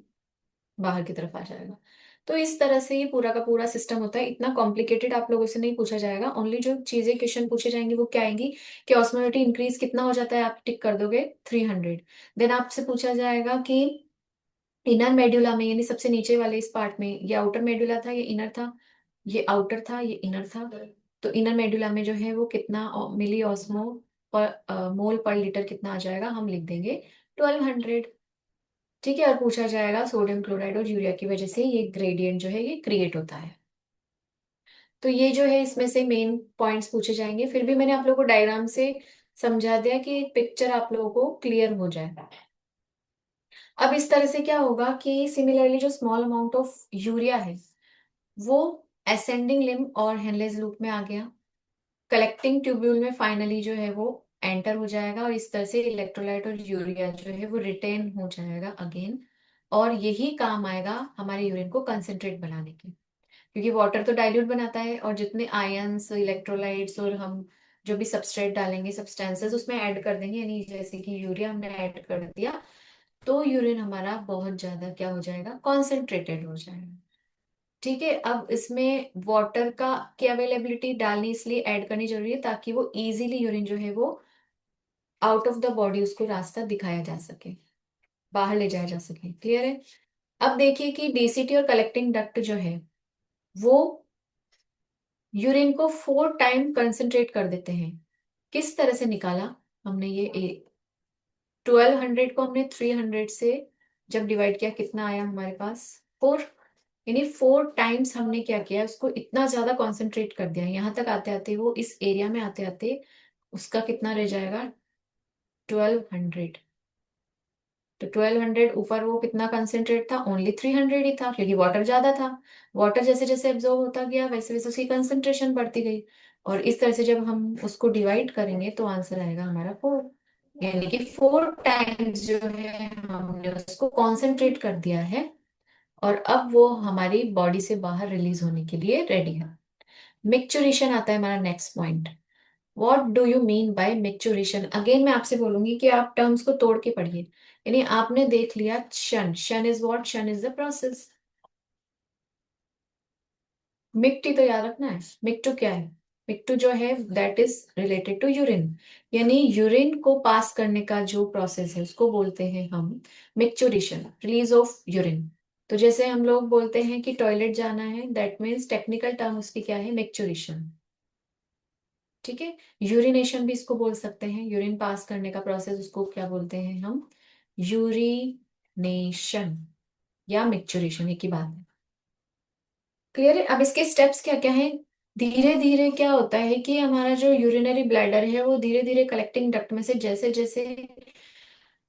बाहर की तरफ आ जाएगा। तो इस तरह से ये पूरा का पूरा सिस्टम होता है। इतना कॉम्प्लिकेटेड आप लोगों से नहीं पूछा जाएगा। ओनली जो चीजें क्वेश्चन पूछे जाएंगे वो क्या आएंगी कि ऑस्मोलिटी इंक्रीज कितना हो जाता है, आप टिक कर दोगे 300। देन आपसे पूछा जाएगा कि इनर मेड्यूला में यानी सबसे नीचे वाले इस पार्ट में, ये आउटर मेड्यूला था, ये इनर था, ये आउटर था, ये इनर था। तो इनर मेडुला में जो है वो कितना मिली ऑस्मो पर मोल पर लीटर कितना आ जाएगा, हम लिख देंगे 1200। ठीक है, और पूछा जाएगा सोडियम क्लोराइड और यूरिया की वजह से ये ग्रेडियंट जो है ये क्रिएट होता है। तो ये जो है इसमें से मेन पॉइंट्स पूछे जाएंगे। फिर भी मैंने आप लोगों को डायग्राम से समझा दिया कि पिक्चर आप लोगों को क्लियर हो जाए। अब इस तरह से क्या होगा कि सिमिलरली जो स्मॉल अमाउंट ऑफ यूरिया है वो असेंडिंग लिम्ब और हेनलेज लूप में आ गया, कलेक्टिंग ट्यूब्यूल में फाइनली जो है वो एंटर हो जाएगा, और इस तरह से इलेक्ट्रोलाइट और यूरिया जो है वो रिटेन हो जाएगा अगेन। और यही काम आएगा हमारे यूरिन को कंसेंट्रेट बनाने के, क्योंकि वाटर तो डाइल्यूट बनाता है, और जितने आयंस इलेक्ट्रोलाइट्स और हम जो भी सबस्ट्रेट डालेंगे सब्सटेंसेस उसमें ऐड कर देंगे, यानी जैसे कि यूरिया हमने ऐड कर दिया, तो यूरिन हमारा बहुत ज्यादा क्या हो जाएगा, कॉन्सेंट्रेटेड हो जाएगा। ठीक है, अब इसमें वाटर का की अवेलेबिलिटी डालनी इसलिए ऐड करनी जरूरी है ताकि वो इजीली यूरिन जो है वो आउट ऑफ द बॉडी उसको रास्ता दिखाया जा सके, बाहर ले जाया जा सके। क्लियर है? अब देखिए कि डीसीटी और कलेक्टिंग डक्ट जो है वो यूरिन को 4 टाइम कंसंट्रेट कर देते हैं। किस तरह से निकाला हमने ये 1200 को हमने 300 से जब डिवाइड किया कितना आया हमारे पास, 4। यानी 4 टाइम्स हमने क्या किया, उसको इतना ज्यादा कॉन्सेंट्रेट कर दिया, यहाँ तक आते आते वो इस एरिया में आते आते उसका कितना रह जाएगा, 1200। तो 1200 ऊपर वो कितना कंसेंट्रेट था, ओनली 300 ही था, क्योंकि वाटर ज्यादा था। वाटर जैसे जैसे एब्जॉर्ब होता गया वैसे वैसे उसकी कंसेंट्रेशन बढ़ती गई, और इस तरह से जब हम उसको डिवाइड करेंगे तो आंसर आएगा हमारा 4। यानी कि 4 टाइम्स जो है हमने उसको कॉन्सेंट्रेट कर दिया है, और अब वो हमारी बॉडी से बाहर रिलीज होने के लिए रेडी है। मिक्चुरेशन आता है हमारा next point. What do you mean by micturition? Again मैं आपसे बोलूंगी कि आप टर्म्स को तोड़ के पढ़िए। यानी आपने देख लिया शन, शन इज व्हाट, शन इज द प्रोसेस। मिक्टी तो याद रखना है, मिक्टू क्या है? मिक्टू जो है that is related to urine, यानी यूरिन को पास करने का जो प्रोसेस है उसको बोलते हैं हम मिक्चुरेशन, रिलीज ऑफ यूरिन। तो जैसे हम लोग बोलते हैं कि टॉयलेट जाना है, दैट मीन्स टेक्निकल टर्म उसकी क्या है, मिक्चुरेशन। ठीक है, यूरिनेशन भी इसको बोल सकते हैं, यूरिन पास करने का प्रोसेस उसको क्या बोलते हैं हम, यूरिनेशन या मिक्चुरेशन, एक ही बात है। क्लियर है? अब इसके स्टेप्स क्या क्या है। धीरे धीरे क्या होता है कि हमारा जो यूरिनरी ब्लैडर है वो धीरे धीरे कलेक्टिंग डक्ट में से जैसे जैसे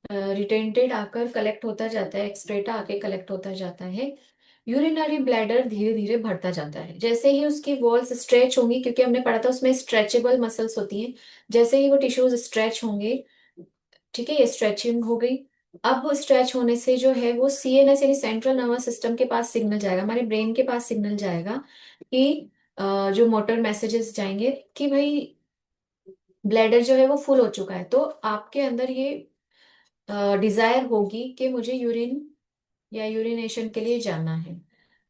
रिटेंटेड आकर कलेक्ट होता जाता है, एक्सक्रेटा आके कलेक्ट होता जाता है, यूरिनरी ब्लैडर धीरे धीरे बढ़ता जाता है। जैसे ही उसकी वॉल्स स्ट्रेच होंगी, क्योंकि हमने पढ़ा था उसमें स्ट्रेचेबल मसल्स होती हैं, जैसे ही वो टिश्यूज स्ट्रेच होंगे, ठीक है, ये स्ट्रेचिंग हो गई। अब वो स्ट्रेच होने से जो है वो सीएनएस यानी सेंट्रल नर्वस सिस्टम के पास सिग्नल जाएगा, हमारे ब्रेन के पास सिग्नल जाएगा कि जो मोटर मैसेजेस जाएंगे कि भाई ब्लैडर जो है वो फुल हो चुका है, तो आपके अंदर ये डिजायर होगी कि मुझे यूरिन या यूरिनेशन के लिए जाना है।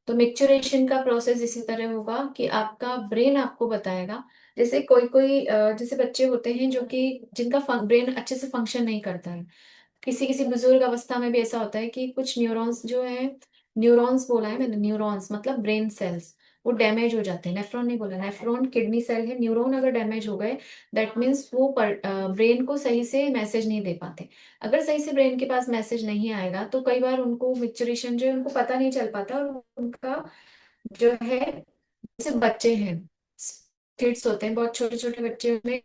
तो मिक्सचरेशन का प्रोसेस इसी तरह होगा कि आपका ब्रेन आपको बताएगा। जैसे कोई कोई जैसे बच्चे होते हैं जो कि जिनका ब्रेन अच्छे से फंक्शन नहीं करता है, किसी किसी बुजुर्ग अवस्था में भी ऐसा होता है कि कुछ न्यूरॉन्स जो है, न्यूरॉन्स बोला है मैंने, न्यूरॉन्स मतलब ब्रेन सेल्स, वो डैमेज हो जाते हैं। नेफ्रॉन नहीं बोला, नेफ्रॉन किडनी सेल है, न्यूरॉन अगर डैमेज हो गए दैट मीन्स वो ब्रेन को सही से मैसेज नहीं दे पाते। अगर सही से ब्रेन के पास मैसेज नहीं आएगा तो कई बार उनको मिक्सचरेशन जो है उनको पता नहीं चल पाता, और उनका जो है, जैसे बच्चे हैं, किड्स होते हैं, बहुत छोटे छोटे बच्चे में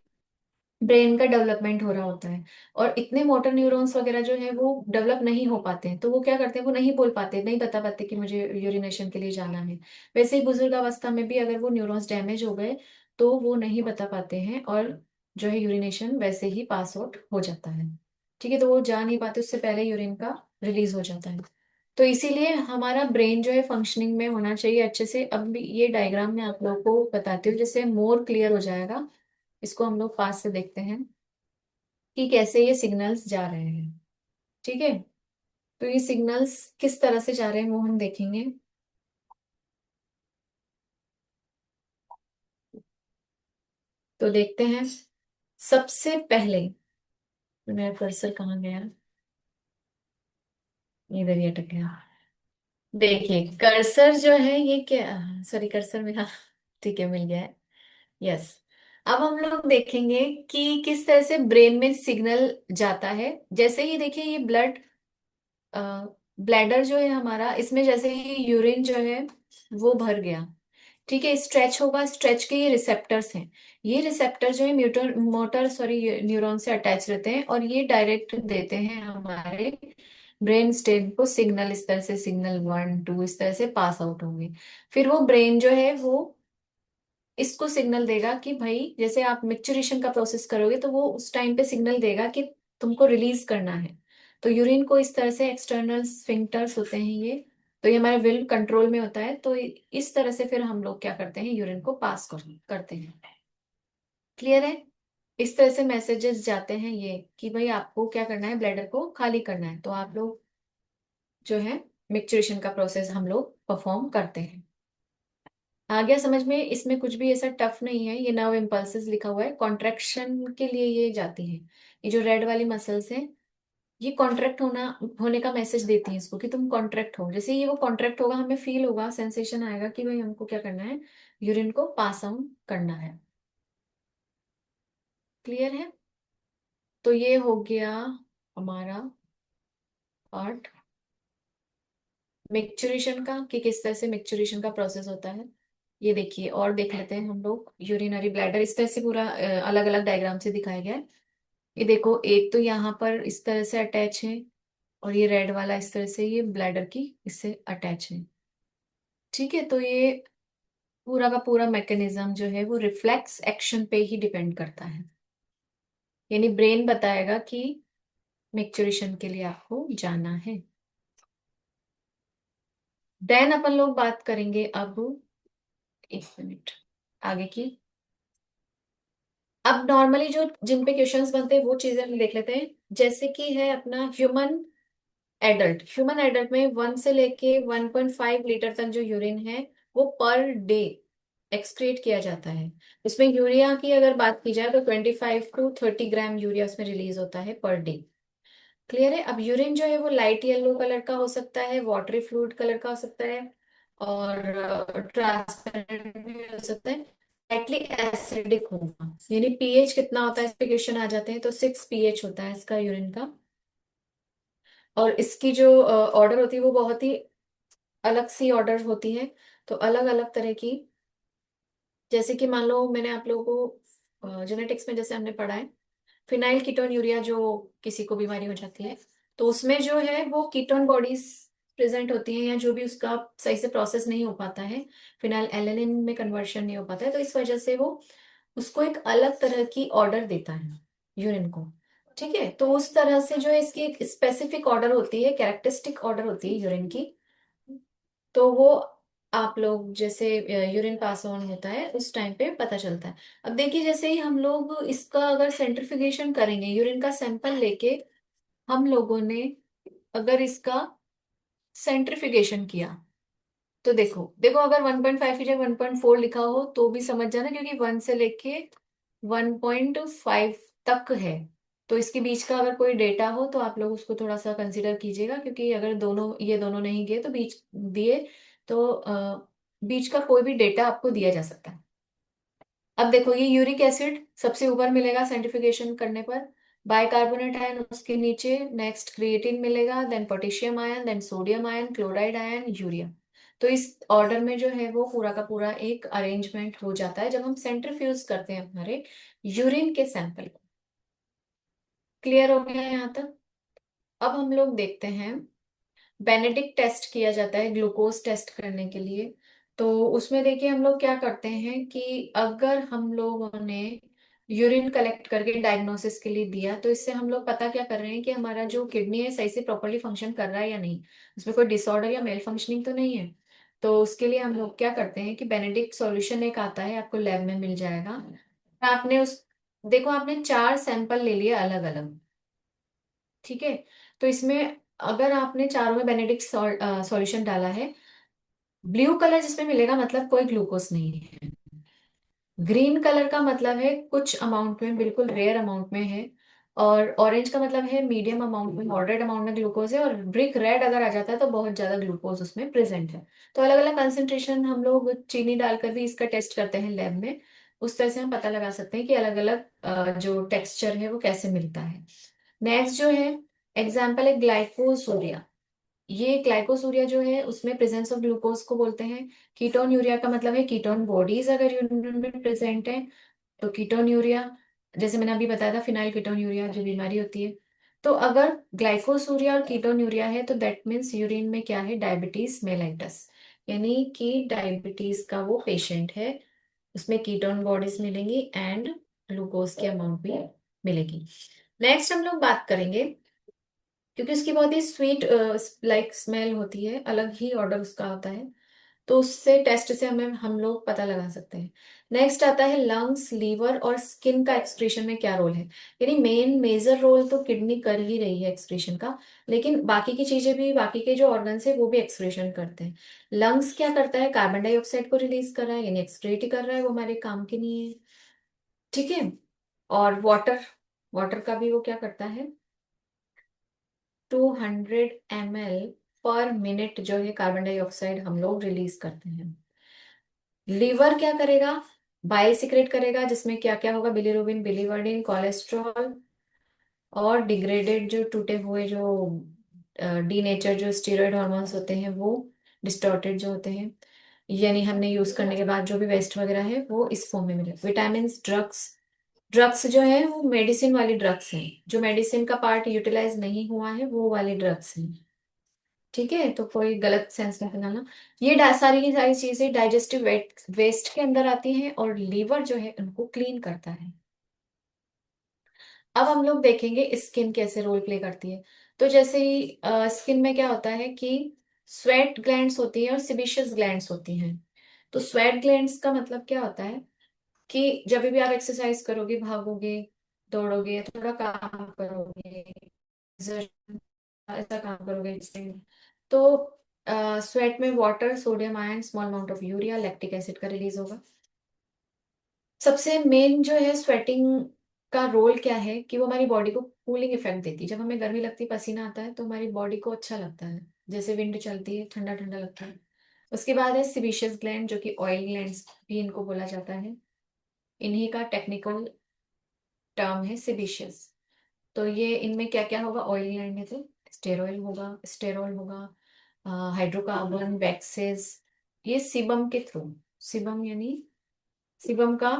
ब्रेन का डेवलपमेंट हो रहा होता है, और इतने मोटर न्यूरॉन्स वगैरह जो है वो डेवलप नहीं हो पाते हैं, तो वो क्या करते हैं, वो नहीं बोल पाते, नहीं बता पाते कि मुझे यूरिनेशन के लिए जाना है। वैसे ही बुजुर्ग अवस्था में भी अगर वो न्यूरॉन्स डैमेज हो गए तो वो नहीं बता पाते हैं, और जो है यूरिनेशन वैसे ही पास आउट हो जाता है। ठीक है, तो वो जा नहीं पाते, उससे पहले यूरिन का रिलीज हो जाता है। तो इसीलिए हमारा ब्रेन जो है फंक्शनिंग में होना चाहिए अच्छे से। अब भी ये डायग्राम मैं आप लोगों को बताती हूँ जिससे मोर क्लियर हो जाएगा। इसको हम लोग पास से देखते हैं कि कैसे ये सिग्नल्स जा रहे हैं। ठीक है, तो ये सिग्नल्स किस तरह से जा रहे हैं वो हम देखेंगे। तो देखते हैं, सबसे पहले, मेरा कर्सर कहाँ गया, इधर ही अटक गया। देखिए कर्सर जो है ये क्या, सॉरी कर्सर में, हाँ ठीक है मिल गया है। यस। अब हम लोग देखेंगे कि किस तरह से ब्रेन में सिग्नल जाता है। जैसे ही देखिए ये ब्लड, ब्लैडर जो है हमारा, इसमें जैसे ही यूरिन जो है वो भर गया, ठीक है, स्ट्रेच होगा, स्ट्रेच के ये रिसेप्टर्स हैं। ये रिसेप्टर जो है म्यूटर मोटर सॉरी न्यूरॉन से अटैच रहते हैं, और ये डायरेक्ट देते हैं हमारे ब्रेन स्टेम को सिग्नल। इस तरह से सिग्नल 1 2 इस तरह से पास आउट होंगे। फिर वो ब्रेन जो है वो इसको सिग्नल देगा कि भाई, जैसे आप मिक्सचरेशन का प्रोसेस करोगे तो वो उस टाइम पे सिग्नल देगा कि तुमको रिलीज करना है। तो यूरिन को इस तरह से, एक्सटर्नल स्फिंक्टर्स होते हैं ये, तो ये हमारे विल कंट्रोल में होता है। तो इस तरह से फिर हम लोग क्या करते हैं, यूरिन को पास करते हैं। क्लियर है? इस तरह से मैसेजेस जाते हैं ये कि भाई आपको क्या करना है, ब्लैडर को खाली करना है। तो आप लोग जो है मिक्सचरेशन का प्रोसेस हम लोग परफॉर्म करते हैं। आ गया समझ में? इसमें कुछ भी ऐसा टफ नहीं है। ये नर्व इम्पल्सेस लिखा हुआ है, कॉन्ट्रैक्शन के लिए ये जाती है। ये जो रेड वाली मसल्स हैं, ये कॉन्ट्रैक्ट होने का मैसेज देती है इसको कि तुम कॉन्ट्रैक्ट हो। जैसे ये वो कॉन्ट्रैक्ट होगा, हमें फील होगा, सेंसेशन आएगा कि भाई हमको क्या करना है, यूरिन को पास ऑन करना है। क्लियर है? तो ये हो गया हमारा पार्ट मिक्सचरेशन का, कि किस तरह से मिक्सचरेशन का प्रोसेस होता है। ये देखिए, और देख लेते हैं हम लोग यूरिनरी ब्लैडर। इस तरह से पूरा अलग अलग डायग्राम से दिखाया गया है। ये देखो, एक तो यहाँ पर इस तरह से अटैच है, और ये रेड वाला इस तरह से ये ब्लैडर की इससे अटैच है। ठीक है, तो ये पूरा का पूरा मैकेनिज्म जो है वो रिफ्लेक्स एक्शन पे ही डिपेंड करता है। यानी ब्रेन बताएगा कि मिक्सचरेशन के लिए आपको जाना है। देन अपन लोग बात करेंगे अब, एक मिनट, आगे की। अब नॉर्मली जो जिन पे क्वेश्चंस बनते हैं वो चीजें हम देख लेते हैं। जैसे कि है अपना ह्यूमन एडल्ट में 1 से लेके 1.5 लीटर तक जो यूरिन है वो पर डे एक्सक्रीट किया जाता है। इसमें यूरिया की अगर बात की जाए तो 25 to 30 ग्राम यूरिया उसमें रिलीज होता है पर डे। क्लियर है? अब यूरिन जो है वो लाइट येलो कलर का हो सकता है, वाटरी फ्लूइड कलर का हो सकता है, और ट्रांसपेरेंट भी हो सकता है, लाइटली एसिडिक होगा। यानी पीएच कितना होता है इस पे क्वेश्चन आ जाते हैं, तो 6 pH होता है इसका यूरिन का। और इसकी जो ऑर्डर होती है वो बहुत ही अलग सी ऑर्डर होती है। तो अलग अलग तरह की, जैसे कि मान लो मैंने आप लोगों को जेनेटिक्स में जैसे हमने पढ़ा है, फिनाइल कीटोन यूरिया जो किसी को बीमारी हो जाती है, तो उसमें जो है वो कीटोन बॉडीज प्रेजेंट होती हैं, या जो भी उसका सही से प्रोसेस नहीं हो पाता है, फिनाइल एलेनिन में कन्वर्शन नहीं हो पाता है, तो इस वजह से वो उसको एक अलग तरह की ऑर्डर देता है यूरिन को। ठीक है, तो उस तरह से जो है इसकी एक स्पेसिफिक ऑर्डर होती है, कैरेक्टरिस्टिक ऑर्डर होती है यूरिन की। तो वो आप लोग जैसे यूरिन पास ऑन होता है उस टाइम पे पता चलता है। अब देखिए, जैसे ही हम लोग इसका अगर सेंट्रिफिकेशन करेंगे, यूरिन का सैंपल लेके हम लोगों ने अगर इसका सेंट्रिफिकेशन किया, तो देखो देखो, अगर 1.5 की जगह 1.4 लिखा हो तो भी समझ जाना, क्योंकि 1 से लेके 1.5 तक है। तो इसके बीच का अगर कोई डेटा हो तो आप लोग उसको थोड़ा सा कंसिडर कीजिएगा, क्योंकि अगर ये दोनों नहीं गए तो बीच दिए, तो बीच का कोई भी डेटा आपको दिया जा सकता है। अब देखो, ये यूरिक एसिड सबसे ऊपर मिलेगा सेंट्रिफिकेशन करने पर, बाइकार्बोनेट आयन उसके नीचे, नेक्स्ट क्रिएटिन मिलेगा, then potassium ion, then sodium ion, chloride ion, urea. तो इस ऑर्डर में जो है वो पूरा का पूरा एक अरेंजमेंट हो जाता है जब हम सेंट्रीफ्यूज करते हैं हमारे यूरिन के सैंपल को। क्लियर हो गया यहाँ तक? अब हम लोग देखते हैं, बेनेडिक्ट टेस्ट किया जाता है ग्लूकोज टेस्ट करने के लिए। तो उसमें देखिए हम लोग क्या करते हैं कि अगर हम लोगों ने यूरिन कलेक्ट करके डायग्नोसिस के लिए दिया, तो इससे हम लोग पता क्या कर रहे हैं कि हमारा जो किडनी है सही से प्रॉपरली फंक्शन कर रहा है या नहीं, उसमें कोई डिसऑर्डर या मेल फंक्शनिंग तो नहीं है। तो उसके लिए हम लोग क्या करते हैं कि बेनेडिक्ट सॉल्यूशन एक आता है, आपको लैब में मिल जाएगा। आपने उस देखो, आपने 4 सैंपल ले लिए अलग अलग, ठीक है। तो इसमें अगर आपने चारों में बेनेडिक्ट सॉल्यूशन डाला है, ब्लू कलर जिसमें मिलेगा मतलब कोई ग्लूकोज नहीं है। ग्रीन कलर का मतलब है कुछ अमाउंट में, बिल्कुल रेयर अमाउंट में है, और ऑरेंज का मतलब है मीडियम अमाउंट में, मॉडरेट अमाउंट में ग्लूकोज है, और ब्रिक रेड अगर आ जाता है तो बहुत ज्यादा ग्लूकोज उसमें प्रेजेंट है। तो अलग अलग कंसेंट्रेशन हम लोग चीनी डालकर भी इसका टेस्ट करते हैं लैब में। उस तरह से हम पता लगा सकते हैं कि अलग अलग जो टेक्सचर है वो कैसे मिलता है। नेक्स्ट जो है एग्जाम्पल है ग्लाइकोसूरिया। ये ग्लाइकोसूरिया जो है उसमें प्रेजेंस ऑफ ग्लूकोज को बोलते हैं। कीटोन यूरिया का मतलब है कीटोन बॉडीज अगर यूरिन में प्रेजेंट है तो कीटोन यूरिया। जैसे मैंने अभी बताया था फिनाइल कीटोन यूरिया जो बीमारी होती है। तो अगर ग्लाइकोसूरिया और कीटोन यूरिया है तो दैट मीन्स यूरिन में क्या है, डायबिटीज मेलाइटस, यानी कि डायबिटीज का वो पेशेंट है। उसमें कीटोन बॉडीज मिलेंगी एंड ग्लूकोज की अमाउंट भी मिलेगी। नेक्स्ट हम लोग बात करेंगे, क्योंकि उसकी बहुत ही स्वीट लाइक स्मेल होती है, अलग ही ऑर्डर उसका होता है, तो उससे टेस्ट से हमें हम लोग पता लगा सकते हैं। नेक्स्ट आता है लंग्स, लीवर और स्किन का एक्सक्रीशन में क्या रोल है। यानी मेन मेजर रोल तो किडनी कर ही रही है एक्सक्रीशन का, लेकिन बाकी की चीजें भी, बाकी के जो ऑर्गन्स है वो भी एक्सक्रीशन करते हैं। लंग्स क्या करता है, कार्बन डाइऑक्साइड को रिलीज कर रहा है, यानी एक्सक्रीट ही कर रहा है, वो हमारे काम के नहीं है। ठीक है। और वाटर, वाटर का भी वो क्या करता है, 200 ml पर मिनट जो है कार्बन डाइऑक्साइड हम लोग रिलीज करते हैं। लीवर क्या करेगा, बाइल सिक्रेट करेगा, जिसमें क्या क्या होगा, बिलीरुबिन, बिलीवर्डिन, कोलेस्ट्रॉल और डिग्रेडेड जो टूटे हुए जो डीनेचर जो स्टीरॉयड हार्मोन्स होते हैं वो, डिस्टॉर्टेड जो होते हैं, यानी हमने यूज करने के बाद जो भी वेस्ट वगैरह है वो इस फॉर्म में मिले। विटामिन, ड्रग्स, ड्रग्स जो है वो मेडिसिन वाली ड्रग्स हैं, जो मेडिसिन का पार्ट यूटिलाइज नहीं हुआ है वो वाली ड्रग्स हैं। ठीक है, तो कोई गलत सेंस नहीं बनाना। ये सारी की सारी चीजें डाइजेस्टिव वेस्ट के अंदर आती हैं और लीवर जो है उनको क्लीन करता है। अब हम लोग देखेंगे स्किन कैसे रोल प्ले करती है। तो जैसे ही स्किन में क्या होता है कि स्वेट ग्लैंड्स होती हैं और सिबिशियस ग्लैंड्स होती हैं। तो स्वेट ग्लैंड्स का मतलब क्या होता है कि जब भी आप एक्सरसाइज करोगे, भागोगे, दौड़ोगे, थोड़ा काम करोगे, ऐसा काम करोगे जिससे, तो स्वेट में water, sodium ion, small amount of urea, lactic acid का रिलीज होगा। सबसे मेन जो है स्वेटिंग का रोल क्या है कि वो हमारी बॉडी को कूलिंग इफेक्ट देती है। जब हमें गर्मी लगती है, पसीना आता है, तो हमारी बॉडी को अच्छा लगता है, जैसे विंड चलती है ठंडा ठंडा लगता है। उसके बाद है सिबिशियस ग्लैंड, जो कि ऑयल ग्लैंड्स भी इनको बोला जाता है। इन्हीं का टेक्निकल टर्म है सिबिशियस। तो ये इनमें क्या क्या होगा, ऑयल ग्लैंड में तो स्टेरॉयल होगा, स्टेरॉल होगा, हाइड्रोकार्बन, वैक्सेस, ये सीबम के थ्रू, सीबम यानी सीबम का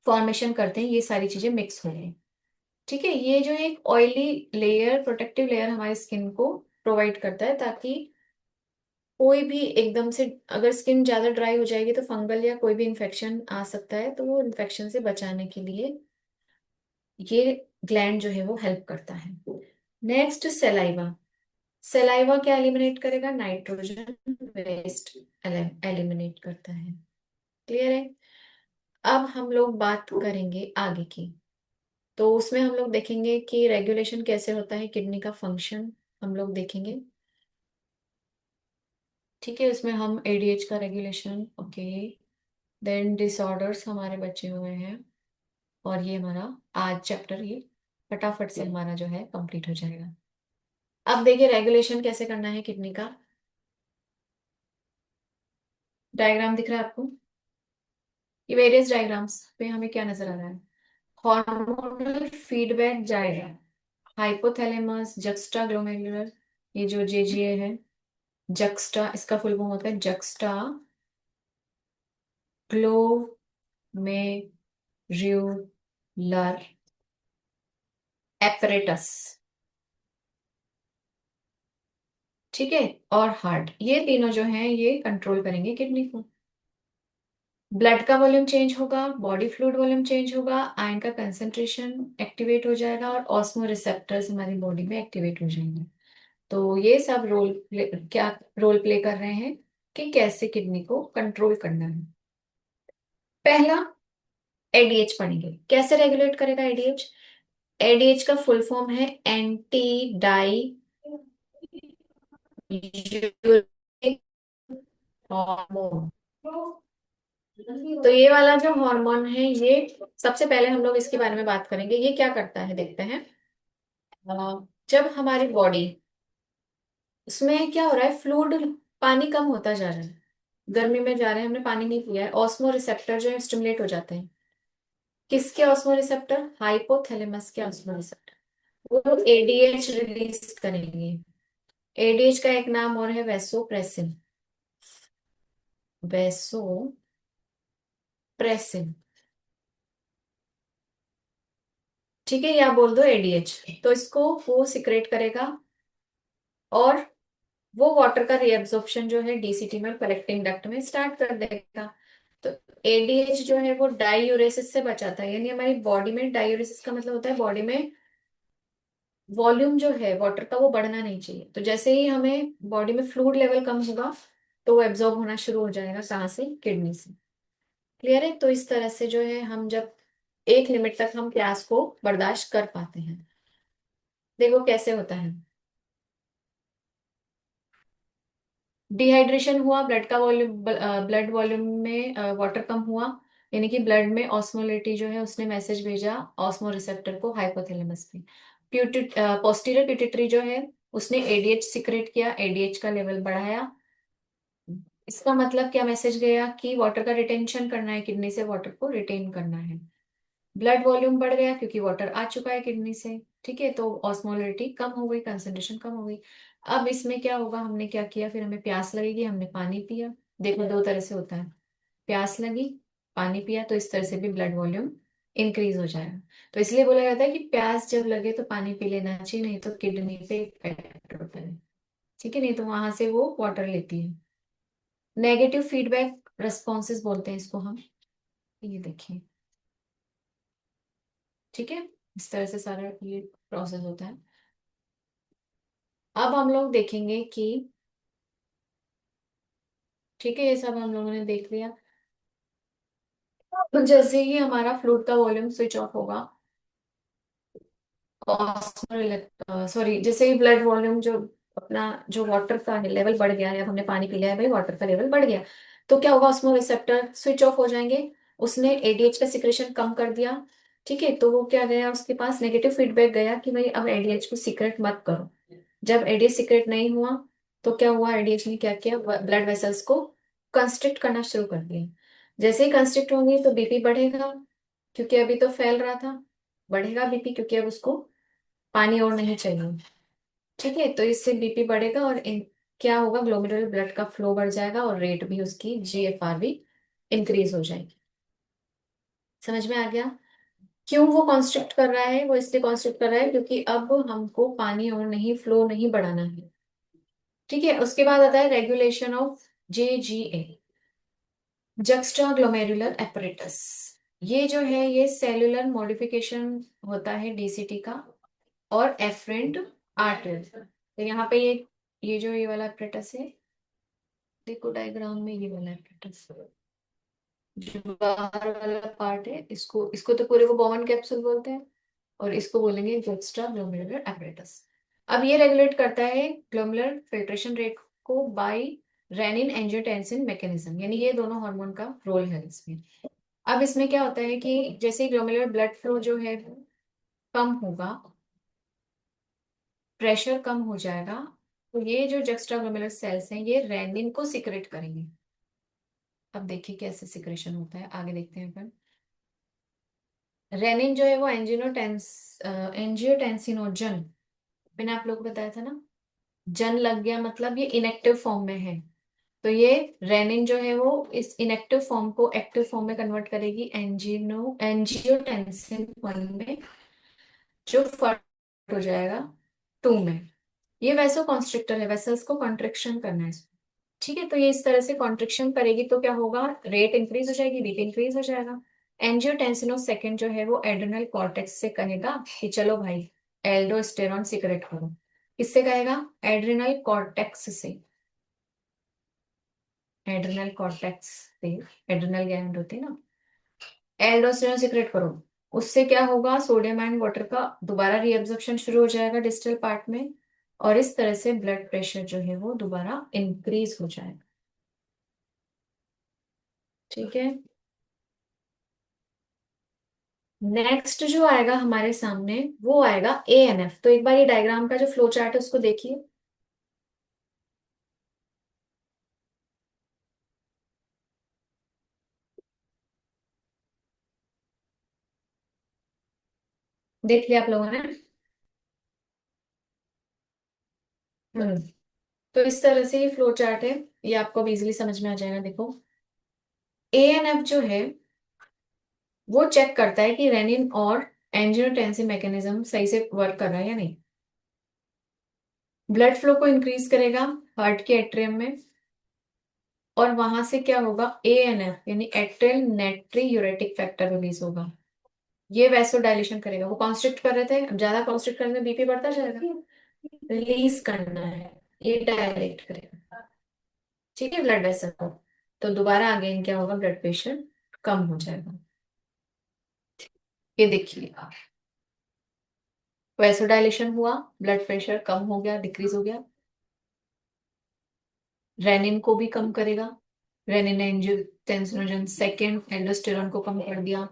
फॉर्मेशन करते हैं, ये सारी चीजें मिक्स हो गई। ठीक है, ये जो एक ऑयली लेयर, प्रोटेक्टिव लेयर हमारी स्किन को प्रोवाइड करता है, ताकि कोई भी एकदम से, अगर स्किन ज्यादा ड्राई हो जाएगी तो फंगल या कोई भी इन्फेक्शन आ सकता है, तो वो इन्फेक्शन से बचाने के लिए ये ग्लैंड जो है वो हेल्प करता है। Next saliva. सेलाइवा क्या एलिमिनेट करेगा, नाइट्रोजन वेस्ट एलिमिनेट करता है। क्लियर है। अब हम लोग बात करेंगे आगे की। तो उसमें हम लोग देखेंगे कि रेगुलेशन कैसे होता है, किडनी का फंक्शन हम लोग देखेंगे। ठीक है, उसमें हम एडीएच का रेगुलेशन, ओके, देन डिसऑर्डर्स हमारे बचे हुए हैं, और ये हमारा आज चैप्टर ये फटाफट से हमारा जो है कंप्लीट हो जाएगा। अब देखिए रेगुलेशन कैसे करना है किडनी का। डायग्राम दिख रहा है आपको, ये वेरियस डायग्राम्स पे हमें क्या नजर आ रहा है, हार्मोनल फीडबैक जाएगा, हाइपोथैलेमस, जक्स्टा ग्लोमेरुलर, ये जो जेजीए है, जक्स्टा इसका फुल फॉर्म होता है जक्स्टा ग्लोमेरुलर एपरेटस। ठीक है, और हार्ट, ये तीनों जो हैं ये कंट्रोल करेंगे किडनी को। ब्लड का वॉल्यूम चेंज होगा, बॉडी फ्लूइड वॉल्यूम चेंज होगा, आयरन का कंसंट्रेशन एक्टिवेट हो जाएगा, और ऑस्मो रिसेप्टर्स हमारी बॉडी में एक्टिवेट हो जाएंगे। तो ये सब क्या रोल प्ले कर रहे हैं कि कैसे किडनी को कंट्रोल करना है। पहला, एडीएच पढ़ेंगे, कैसे रेगुलेट करेगा एडीएच। एडीएच का फुल फॉर्म है एंटी डाई यूरेटिक हार्मोन। तो ये वाला जो हार्मोन है ये, सबसे पहले हम लोग इसके बारे में बात करेंगे, ये क्या करता है देखते हैं। जब हमारी बॉडी, उसमें क्या हो रहा है, फ्लूइड, पानी कम होता जा रहा है, गर्मी में जा रहे हैं, हमने पानी नहीं पिया है, ऑस्मो रिसेप्टर जो है स्टिमुलेट हो जाते हैं। किसके ऑस्मो रिसेप्टर? हाइपोथैलेमस के ऑस्मो रिसेप्टर। वो एडीएच रिलीज करेंगे। एडीएच का एक नाम और है वैसोप्रेसिन। वैसोप्रेसिन। ठीक है, या बोल दो एडीएच। तो इसको वो सिक्रेट करेगा, और वो वाटर का रिएब्जॉर्प्शन जो है डीसीटी में, कलेक्टिंग डक्ट में स्टार्ट कर देगा। तो एडीएच जो है वो डाईयूरेसिस से बचाता है, यानी हमारी बॉडी में, डाईयूरेसिस का मतलब होता है बॉडी में वॉल्यूम जो है वाटर का वो बढ़ना नहीं चाहिए। तो जैसे ही हमें बॉडी में फ्लूइड लेवल कम होगा, तो वो एब्जॉर्ब होना शुरू हो जाएगा, कहाँ से? किडनी से। क्लियर है? तो इस तरह से जो है, हम जब एक लिमिट तक हम प्यास को बर्दाश्त कर पाते हैं। देखो कैसे होता है। डिहाइड्रेशन हुआ, ब्लड का वॉल्यूम, ब्लड वॉल्यूम में वाटर कम हुआ, यानी कि ब्लड में ऑस्मोलिटी जो है उसने मैसेज भेजा ऑस्मो रिसेप्टर को हाइपोथैलेमस में। पोस्टीरियर पिट्यूटरी जो है उसने एडीएच सिक्रेट किया, एडीएच का लेवल बढ़ाया। इसका मतलब क्या मैसेज गया? कि वाटर का रिटेंशन करना है, किडनी से वाटर को रिटेन करना है। ब्लड वॉल्यूम बढ़ गया क्योंकि वाटर आ चुका है किडनी से। ठीक है, तो ऑस्मोलिटी कम हो गई, कंसंट्रेशन कम हो गई। अब इसमें क्या होगा, हमने क्या किया, फिर हमें प्यास लगेगी, हमने पानी पिया। देखो दो तरह से होता है, प्यास लगी, पानी पिया, तो इस तरह से भी ब्लड वॉल्यूम इंक्रीज हो जाएगा। तो इसलिए बोला जाता है कि प्यास जब लगे तो पानी पी लेना चाहिए, नहीं तो किडनी पे इफेक्ट होता है। ठीक है, नहीं तो वहां से वो वाटर लेती है। नेगेटिव फीडबैक रेस्पॉन्सेज बोलते हैं इसको हम। ये देखिए, ठीक है, इस तरह से सारा ये प्रोसेस होता है। अब हम लोग देखेंगे कि, ठीक है, ये सब हम लोगों ने देख लिया। तो जैसे ही हमारा फ्लूइड का वॉल्यूम स्विच ऑफ होगा, सॉरी, जैसे ही ब्लड वॉल्यूम जो अपना, जो वाटर का है लेवल बढ़ गया है, अब हमने पानी पी लिया है भाई, वाटर का लेवल बढ़ गया, तो क्या होगा, ऑस्मो रिसेप्टर स्विच ऑफ हो जाएंगे। उसने एडीएच का सिक्रेशन कम कर दिया। ठीक है, तो वो क्या गया, उसके पास नेगेटिव फीडबैक गया कि भाई अब एडीएच को सीक्रेट मत करो। जब एडीएच सीक्रेट नहीं हुआ, तो क्या हुआ, एडीएच ने क्या किया, ब्लड वेसल्स को कंस्ट्रिक्ट करना शुरू कर दिया। जैसे ही कंस्ट्रिक्ट होंगे तो बीपी बढ़ेगा, क्योंकि अभी तो फैल रहा था। बढ़ेगा बीपी क्योंकि अब उसको पानी और नहीं चाहिए। ठीक है, तो इससे बीपी बढ़ेगा, और क्या होगा, ग्लोमेरुलर ब्लड का फ्लो बढ़ जाएगा, और रेट भी उसकी, जीएफआर भी इंक्रीज हो जाएगी। समझ में आ गया? क्यों वो कॉन्स्ट्रिक्ट कर रहा है? वो इसलिए कॉन्स्ट्रिक्ट कर रहा है क्योंकि अब हमको पानी और नहीं, फ्लो नहीं बढ़ाना है। ठीक है, उसके बाद आता है regulation of JGA, juxta glomerular apparatus. ये जो है ये सेलुलर मॉडिफिकेशन होता है डीसीटी का, और एफरेंट आर्टरी। तो यहाँ पे ये जो ये वाला एपरेटस है, देखो डायग्राम में, ये वाला एपरेटस जो बाहर वाला पार्ट है, इसको इसको तो पूरे को बॉमन कैप्सूल बोलते हैं, और इसको बोलेंगे जस्टा ग्लोमेरुलर एपरेटस। अब ये रेगुलेट करता है ग्लोमेरुलर फिल्ट्रेशन रेट को बाय रेनिन एंजियोटेंसिन मैकेनिज्म, यानी ये दोनों हार्मोन का रोल है इसमें। अब इसमें क्या होता है कि जैसे ही ग्लोमेरुलर ब्लड फ्लो जो है कम होगा, प्रेशर कम हो जाएगा, तो ये जो जक्स्ट्रा ग्लोमेरुलर सेल्स हैं ये रेनिन को सिक्रेट करेंगे। अब देखिए कैसे सिक्रेशन होता है, आगे देखते हैं अपन। रेनिन जो है वो एंजियोटेंसिनोजन, मैंने आप लोगों को बताया था ना, जन लग गया मतलब ये इनएक्टिव फॉर्म में है। तो ये रेनिन जो है वो इस इनएक्टिव फॉर्म को एक्टिव फॉर्म में कन्वर्ट करेगी एंजियोटेंसिन 1 में, जो फर्ट हो जाएगा 2 में। ये वैसो कॉन्स्ट्रिक्टर है, वेसल्स को कॉन्ट्रिक्शन करना है इसको। ठीक है, तो ये इस तरह से कॉन्ट्रिक्शन करेगी तो क्या होगा, रेट इंक्रीज हो जाएगी, बीपी इंक्रीज हो जाएगा। एंजियोटेंसिनो सेकंड जो है वो एड्रिनल कॉर्टेक्स से कहेगा कि चलो भाई एल्डोस्टेरॉन सिक्रेट करो। किससे कहेगा? एड्रिनल कॉर्टेक्स से। एड्रिनल कॉर्टेक्स से, एड्रिनल ग्लैंड होती है ना, एल्डोस्टेरॉन सिक्रेट करो। उससे क्या होगा, सोडियम एंड वाटर का दोबारा रीअब्जॉर्प्शन शुरू हो जाएगा डिस्टल पार्ट में, और इस तरह से ब्लड प्रेशर जो है वो दोबारा इंक्रीज हो जाएगा। ठीक है, नेक्स्ट जो आएगा हमारे सामने वो आएगा ANF। तो एक बार ये डायग्राम का जो फ्लो चार्ट है उसको देखिए। देख लिया आप लोगों ने? हम्म। तो इस तरह से ये फ्लो चार्ट है। ये आपको अब इजीली समझ में आ जाएगा। देखो, ANF जो है वो चेक करता है कि रेनिन और एंजियोटेंसिन मैकेनिज्म सही से वर्क कर रहा है या नहीं। ब्लड फ्लो को इंक्रीज करेगा हार्ट के एट्रियम में, और वहां से क्या होगा, ANF यानी एट्रियल नेट्री यूरेटिक फैक्टर रिलीज होगा। ये वैसो डायलेशन करेगा। वो कॉन्स्ट्रिक्ट कर रहे थे, अब ज्यादा कॉन्स्ट्रिक्ट करने में BP बढ़ता जाएगा। रिलीज करना है, ये डायरेक्ट करेगा। ठीक है, ब्लड वेसल को। तो दोबारा अगेन क्या होगा, ब्लड प्रेशर कम हो जाएगा। ये देखिए, वैसो डायलेशन हुआ, ब्लड प्रेशर कम हो गया, डिक्रीज हो गया। रेनिन को भी कम करेगा। रेनिन एंजियोटेंसिनोजन सेकेंड एल्डोस्टेरॉन को कम कर दिया।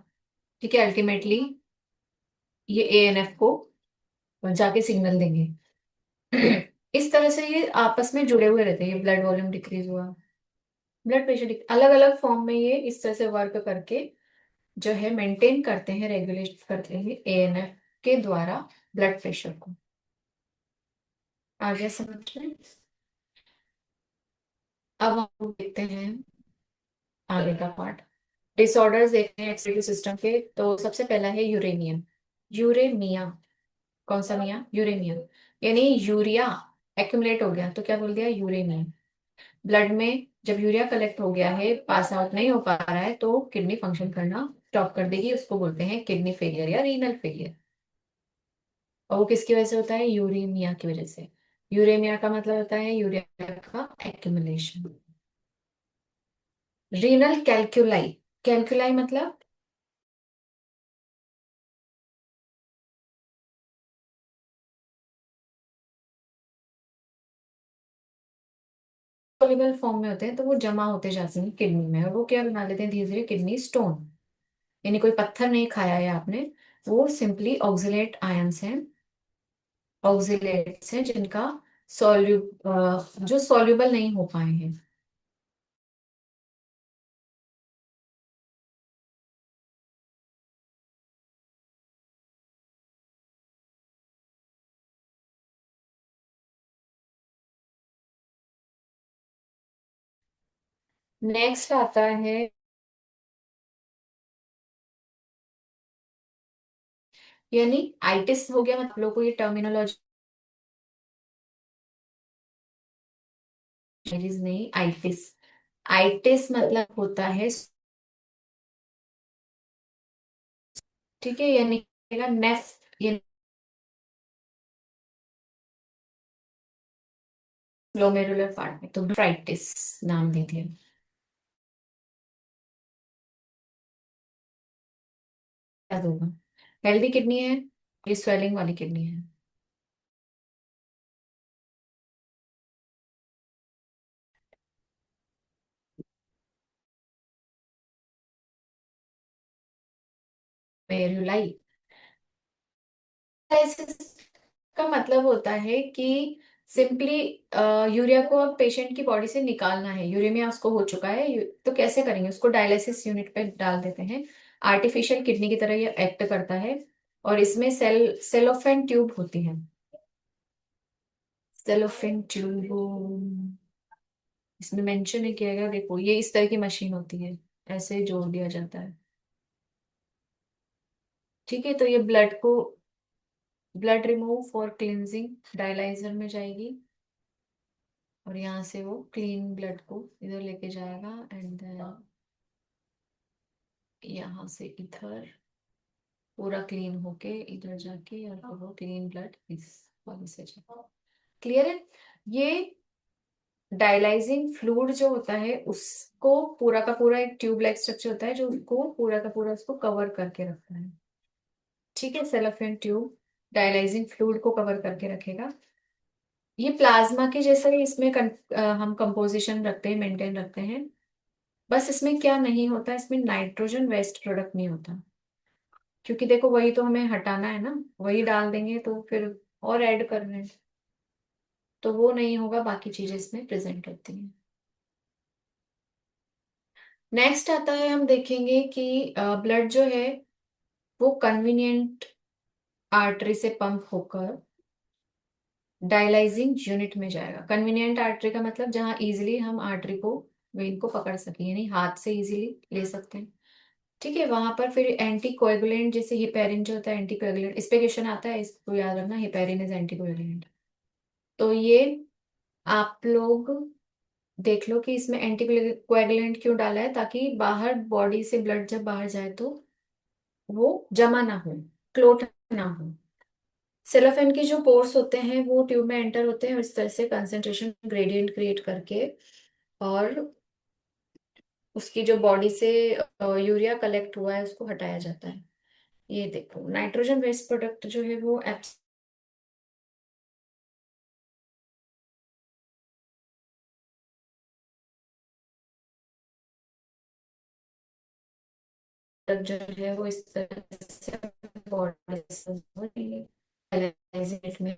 ठीक है, अल्टीमेटली ये ANF को जाके सिग्नल देंगे। इस तरह से ये आपस में जुड़े हुए रहते हैं। ये ब्लड वॉल्यूम डिक्रीज हुआ, ब्लड प्रेशर अलग अलग फॉर्म में ये इस तरह से वर्क करके जो है मेंटेन करते हैं, रेगुलेट करते हैं ANF के द्वारा ब्लड प्रेशर को। आगे समझ में? अब हम देखते हैं आगे का पार्ट। डिसऑर्डर्स देखते हैं एक्सक्रीटिव सिस्टम के। तो सबसे पहला है यूरेनियम। यूरेमिया। कौन सा मिया? यूरेमिया। यानी यूरिया एक्यूमुलेट हो गया, तो क्या बोल दिया, यूरेमिया। ब्लड में जब यूरिया कलेक्ट हो गया है, पास आउट नहीं हो पा रहा है, तो किडनी फंक्शन करना स्टॉप कर देगी। उसको बोलते हैं किडनी फेलियर या रीनल फेलियर। और वो किसकी वजह से होता है, यूरेमिया की वजह से। यूरेमिया का मतलब होता है यूरिया का एक्यूमुलेशन। रीनल कैल्कुलाई। कैल्कुलाई मतलब सॉल्युबल फॉर्म में होते हैं, तो वो जमा होते जाते हैं किडनी में, और वो क्या बना लेते हैं धीरे धीरे, किडनी स्टोन। यानी कोई पत्थर नहीं खाया है आपने, वो सिंपली ऑक्सलेट आयंस हैं। ऑक्सलेट्स हैं जिनका सॉल्यू जो सॉल्युबल नहीं हो पाए हैं। नेक्स्ट आता है, यानी आइटिस हो गया। मतलब लोगों को ये टर्मिनोलॉजी नहीं, आइटिस। आइटिस मतलब होता है, ठीक है, यानी नेफ ये ग्लोमेरुलर पार्ट में, तो ब्राइटिस नाम दे दिया। याद होगा। हेल्दी किडनी है, ये स्वेलिंग वाली किडनी है। मेरुलाई। डायलिसिस का मतलब होता है कि सिंपली यूरिया को अब पेशेंट की बॉडी से निकालना है। यूरेमिया उसको हो चुका है, तो कैसे करेंगे, उसको डायलिसिस यूनिट पे डाल देते हैं। आर्टिफिशियल किडनी की तरह ये एक्ट करता है। और इसमें सेलोफेन ट्यूब होती है। सेलोफेन ट्यूब इसमें मेंशन है किया गया। देखो, ये इस तरह की मशीन होती है, ऐसे जोड़ दिया जाता है। ठीक है, तो ये blood remove for cleansing dialyser में जाएगी, और यहाँ से वो क्लीन ब्लड को इधर लेके जाएगा, एंड देन यहाँ से इधर पूरा क्लीन होके इधर जाके, और फिर वो क्लीन ब्लड इस वाले से जाएगा। क्लियर है? ये डायलाइजिंग फ्लूइड जो होता है उसको पूरा का पूरा एक ट्यूब लाइक स्ट्रक्चर होता है जो उसको पूरा का पूरा उसको कवर करके रखता है। ठीक है, सेलोफेन ट्यूब डायलाइजिंग फ्लूइड को कवर करके रखेगा। ये प्लाज्मा के जैसा ही इसमें हम कंपोजिशन रखते हैं, मेंटेन रखते हैं। बस इसमें क्या नहीं होता, इसमें नाइट्रोजन वेस्ट प्रोडक्ट नहीं होता। क्योंकि देखो वही तो हमें हटाना है ना, वही डाल देंगे तो फिर और ऐड कर रहे हैं, तो वो नहीं होगा, बाकी चीजें इसमें प्रेजेंट होती हैं। नेक्स्ट आता है, हम देखेंगे कि ब्लड जो है वो कन्वीनियंट आर्टरी से पंप होकर डायलाइजिंग यूनिट में जाएगा। कन्वीनियंट आर्टरी का मतलब जहां इजिली हम आर्टरी को, वेन को पकड़ सके, यानी हाथ से इजीली ले सकते हैं। ठीक है, वहां पर फिर एंटी कोएगुलेंट, जैसे हिपेरिन जो होता है एंटी कोएगुलेंट, इस पे क्वेश्चन आता है, इसको याद रखना, हिपेरिन इज एंटी कोएगुलेंट। तो ये आप लोग देख लो कि इसमें एंटी कोएगुलेंट क्यों डाला है, ताकि बाहर बॉडी से ब्लड जब बाहर जाए तो वो जमा ना हो, क्लोट ना हो। सेलोफेन के जो पोर्स होते हैं वो ट्यूब में एंटर होते हैं, और इस तरह से कंसंट्रेशन ग्रेडियंट क्रिएट करके, और उसकी जो बॉडी से यूरिया कलेक्ट हुआ है उसको हटाया जाता है। ये देखो नाइट्रोजन वेस्ट प्रोडक्ट जो है वो प्रोडक्ट जो है वो इस तरह से बॉडी से में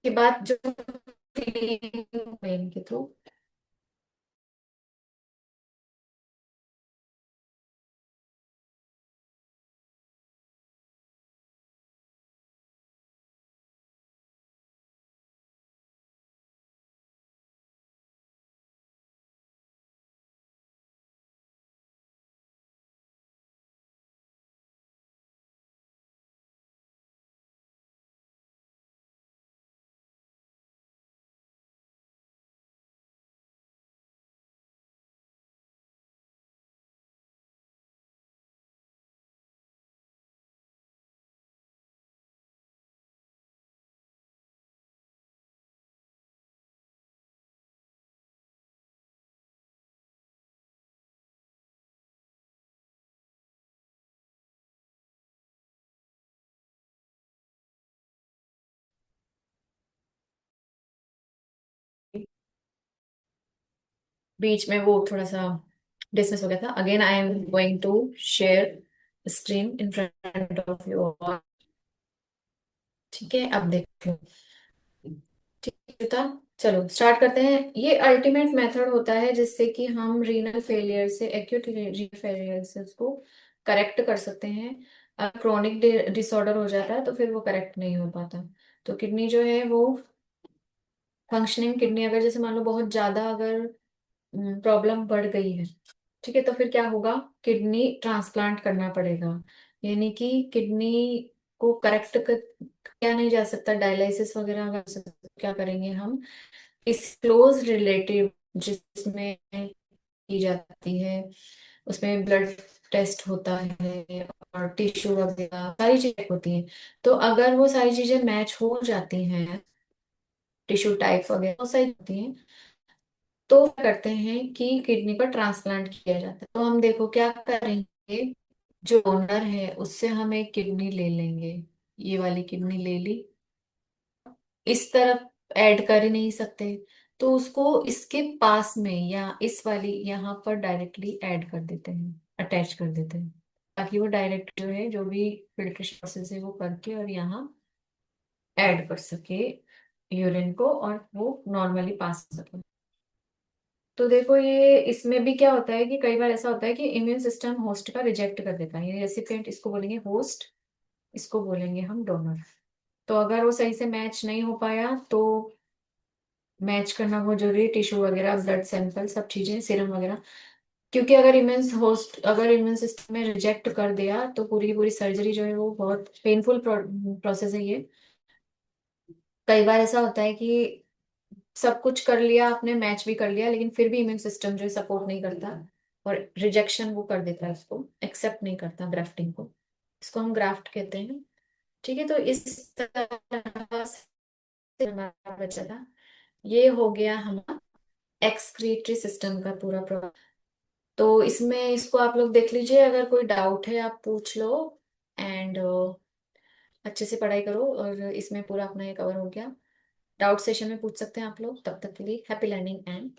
के बाद जो के थ्रू बीच में वो थोड़ा सा डिस्मिस हो गया था। Again I am going to share screen in front of you all. ठीक है, अब देखो। ठीक है था, चलो स्टार्ट करते हैं। ये अल्टीमेट मेथड होता है जिससे कि हम रीनल फेलियर से, एक्यूट रीनल फेलियर से उसको करेक्ट कर सकते हैं। क्रोनिक डिसऑर्डर हो जाता है तो फिर वो करेक्ट नहीं हो पाता। तो किडनी जो है वो फंक्शनिंग, किडनी अगर जैसे मान लो बहुत ज्यादा अगर प्रॉब्लम बढ़ गई है, ठीक है, तो फिर क्या होगा, किडनी ट्रांसप्लांट करना पड़ेगा। यानी कि किडनी को करेक्ट किया नहीं जा सकता, डायलिसिस वगैरह क्या करेंगे हम, इस क्लोज रिलेटिव जिसमें की जाती है, उसमें ब्लड टेस्ट होता है और टिश्यू वगैरह सारी चीजें होती हैं। तो अगर वो सारी चीजें मैच हो जाती हैं, टिश्यू टाइप वगैरह वो सही होती हैं, तो क्या करते हैं कि किडनी का ट्रांसप्लांट किया जाता है। तो हम देखो क्या करेंगे, जो डोनर है उससे हम एक किडनी ले लेंगे, ये वाली किडनी ले ली, इस तरफ ऐड कर ही नहीं सकते, तो उसको इसके पास में या इस वाली यहाँ पर डायरेक्टली ऐड कर देते हैं, अटैच कर देते हैं, ताकि वो डायरेक्ट जो है, जो भी फिल्ट्रेशन प्रोसेस है वो करके और यहाँ ऐड कर सके यूरिन को, और वो नॉर्मली पास हो सके। तो देखो ये इसमें भी क्या होता है कि कई बार ऐसा होता है कि इम्यून सिस्टम होस्ट का रिजेक्ट कर देता है, ये रेसिपिएंट इसको बोलेंगे होस्ट, इसको बोलेंगे हम डोनर। तो अगर वो सही से मैच नहीं हो पाया तो मैच करना बहुत जरूरी है, टिश्यू वगैरह, ब्लड सैंपल, सब चीजें, सीरम वगैरह। क्योंकि अगर इम्यून सिस्टम में रिजेक्ट कर दिया तो पूरी की पूरी सर्जरी जो है वो बहुत पेनफुल प्रोसेस है ये। कई बार ऐसा होता है कि सब कुछ कर लिया आपने, मैच भी कर लिया, लेकिन फिर भी इम्यून सिस्टम जो है सपोर्ट नहीं करता, और रिजेक्शन वो कर देता है, उसको एक्सेप्ट नहीं करता ग्राफ्टिंग को। इसको हम ग्राफ्ट कहते हैं। ठीक है, तो इस तरह से हमारा बचा था। ये हो गया हमारा एक्सक्रीटरी सिस्टम का पूरा प्रोग्राम। तो इसमें इसको आप लोग देख लीजिए, अगर कोई डाउट है आप पूछ लो, एंड अच्छे से पढ़ाई करो, और इसमें पूरा अपना ये कवर हो गया। डाउट सेशन में पूछ सकते हैं आप लोग। तब तक के लिए हैप्पी लर्निंग एंड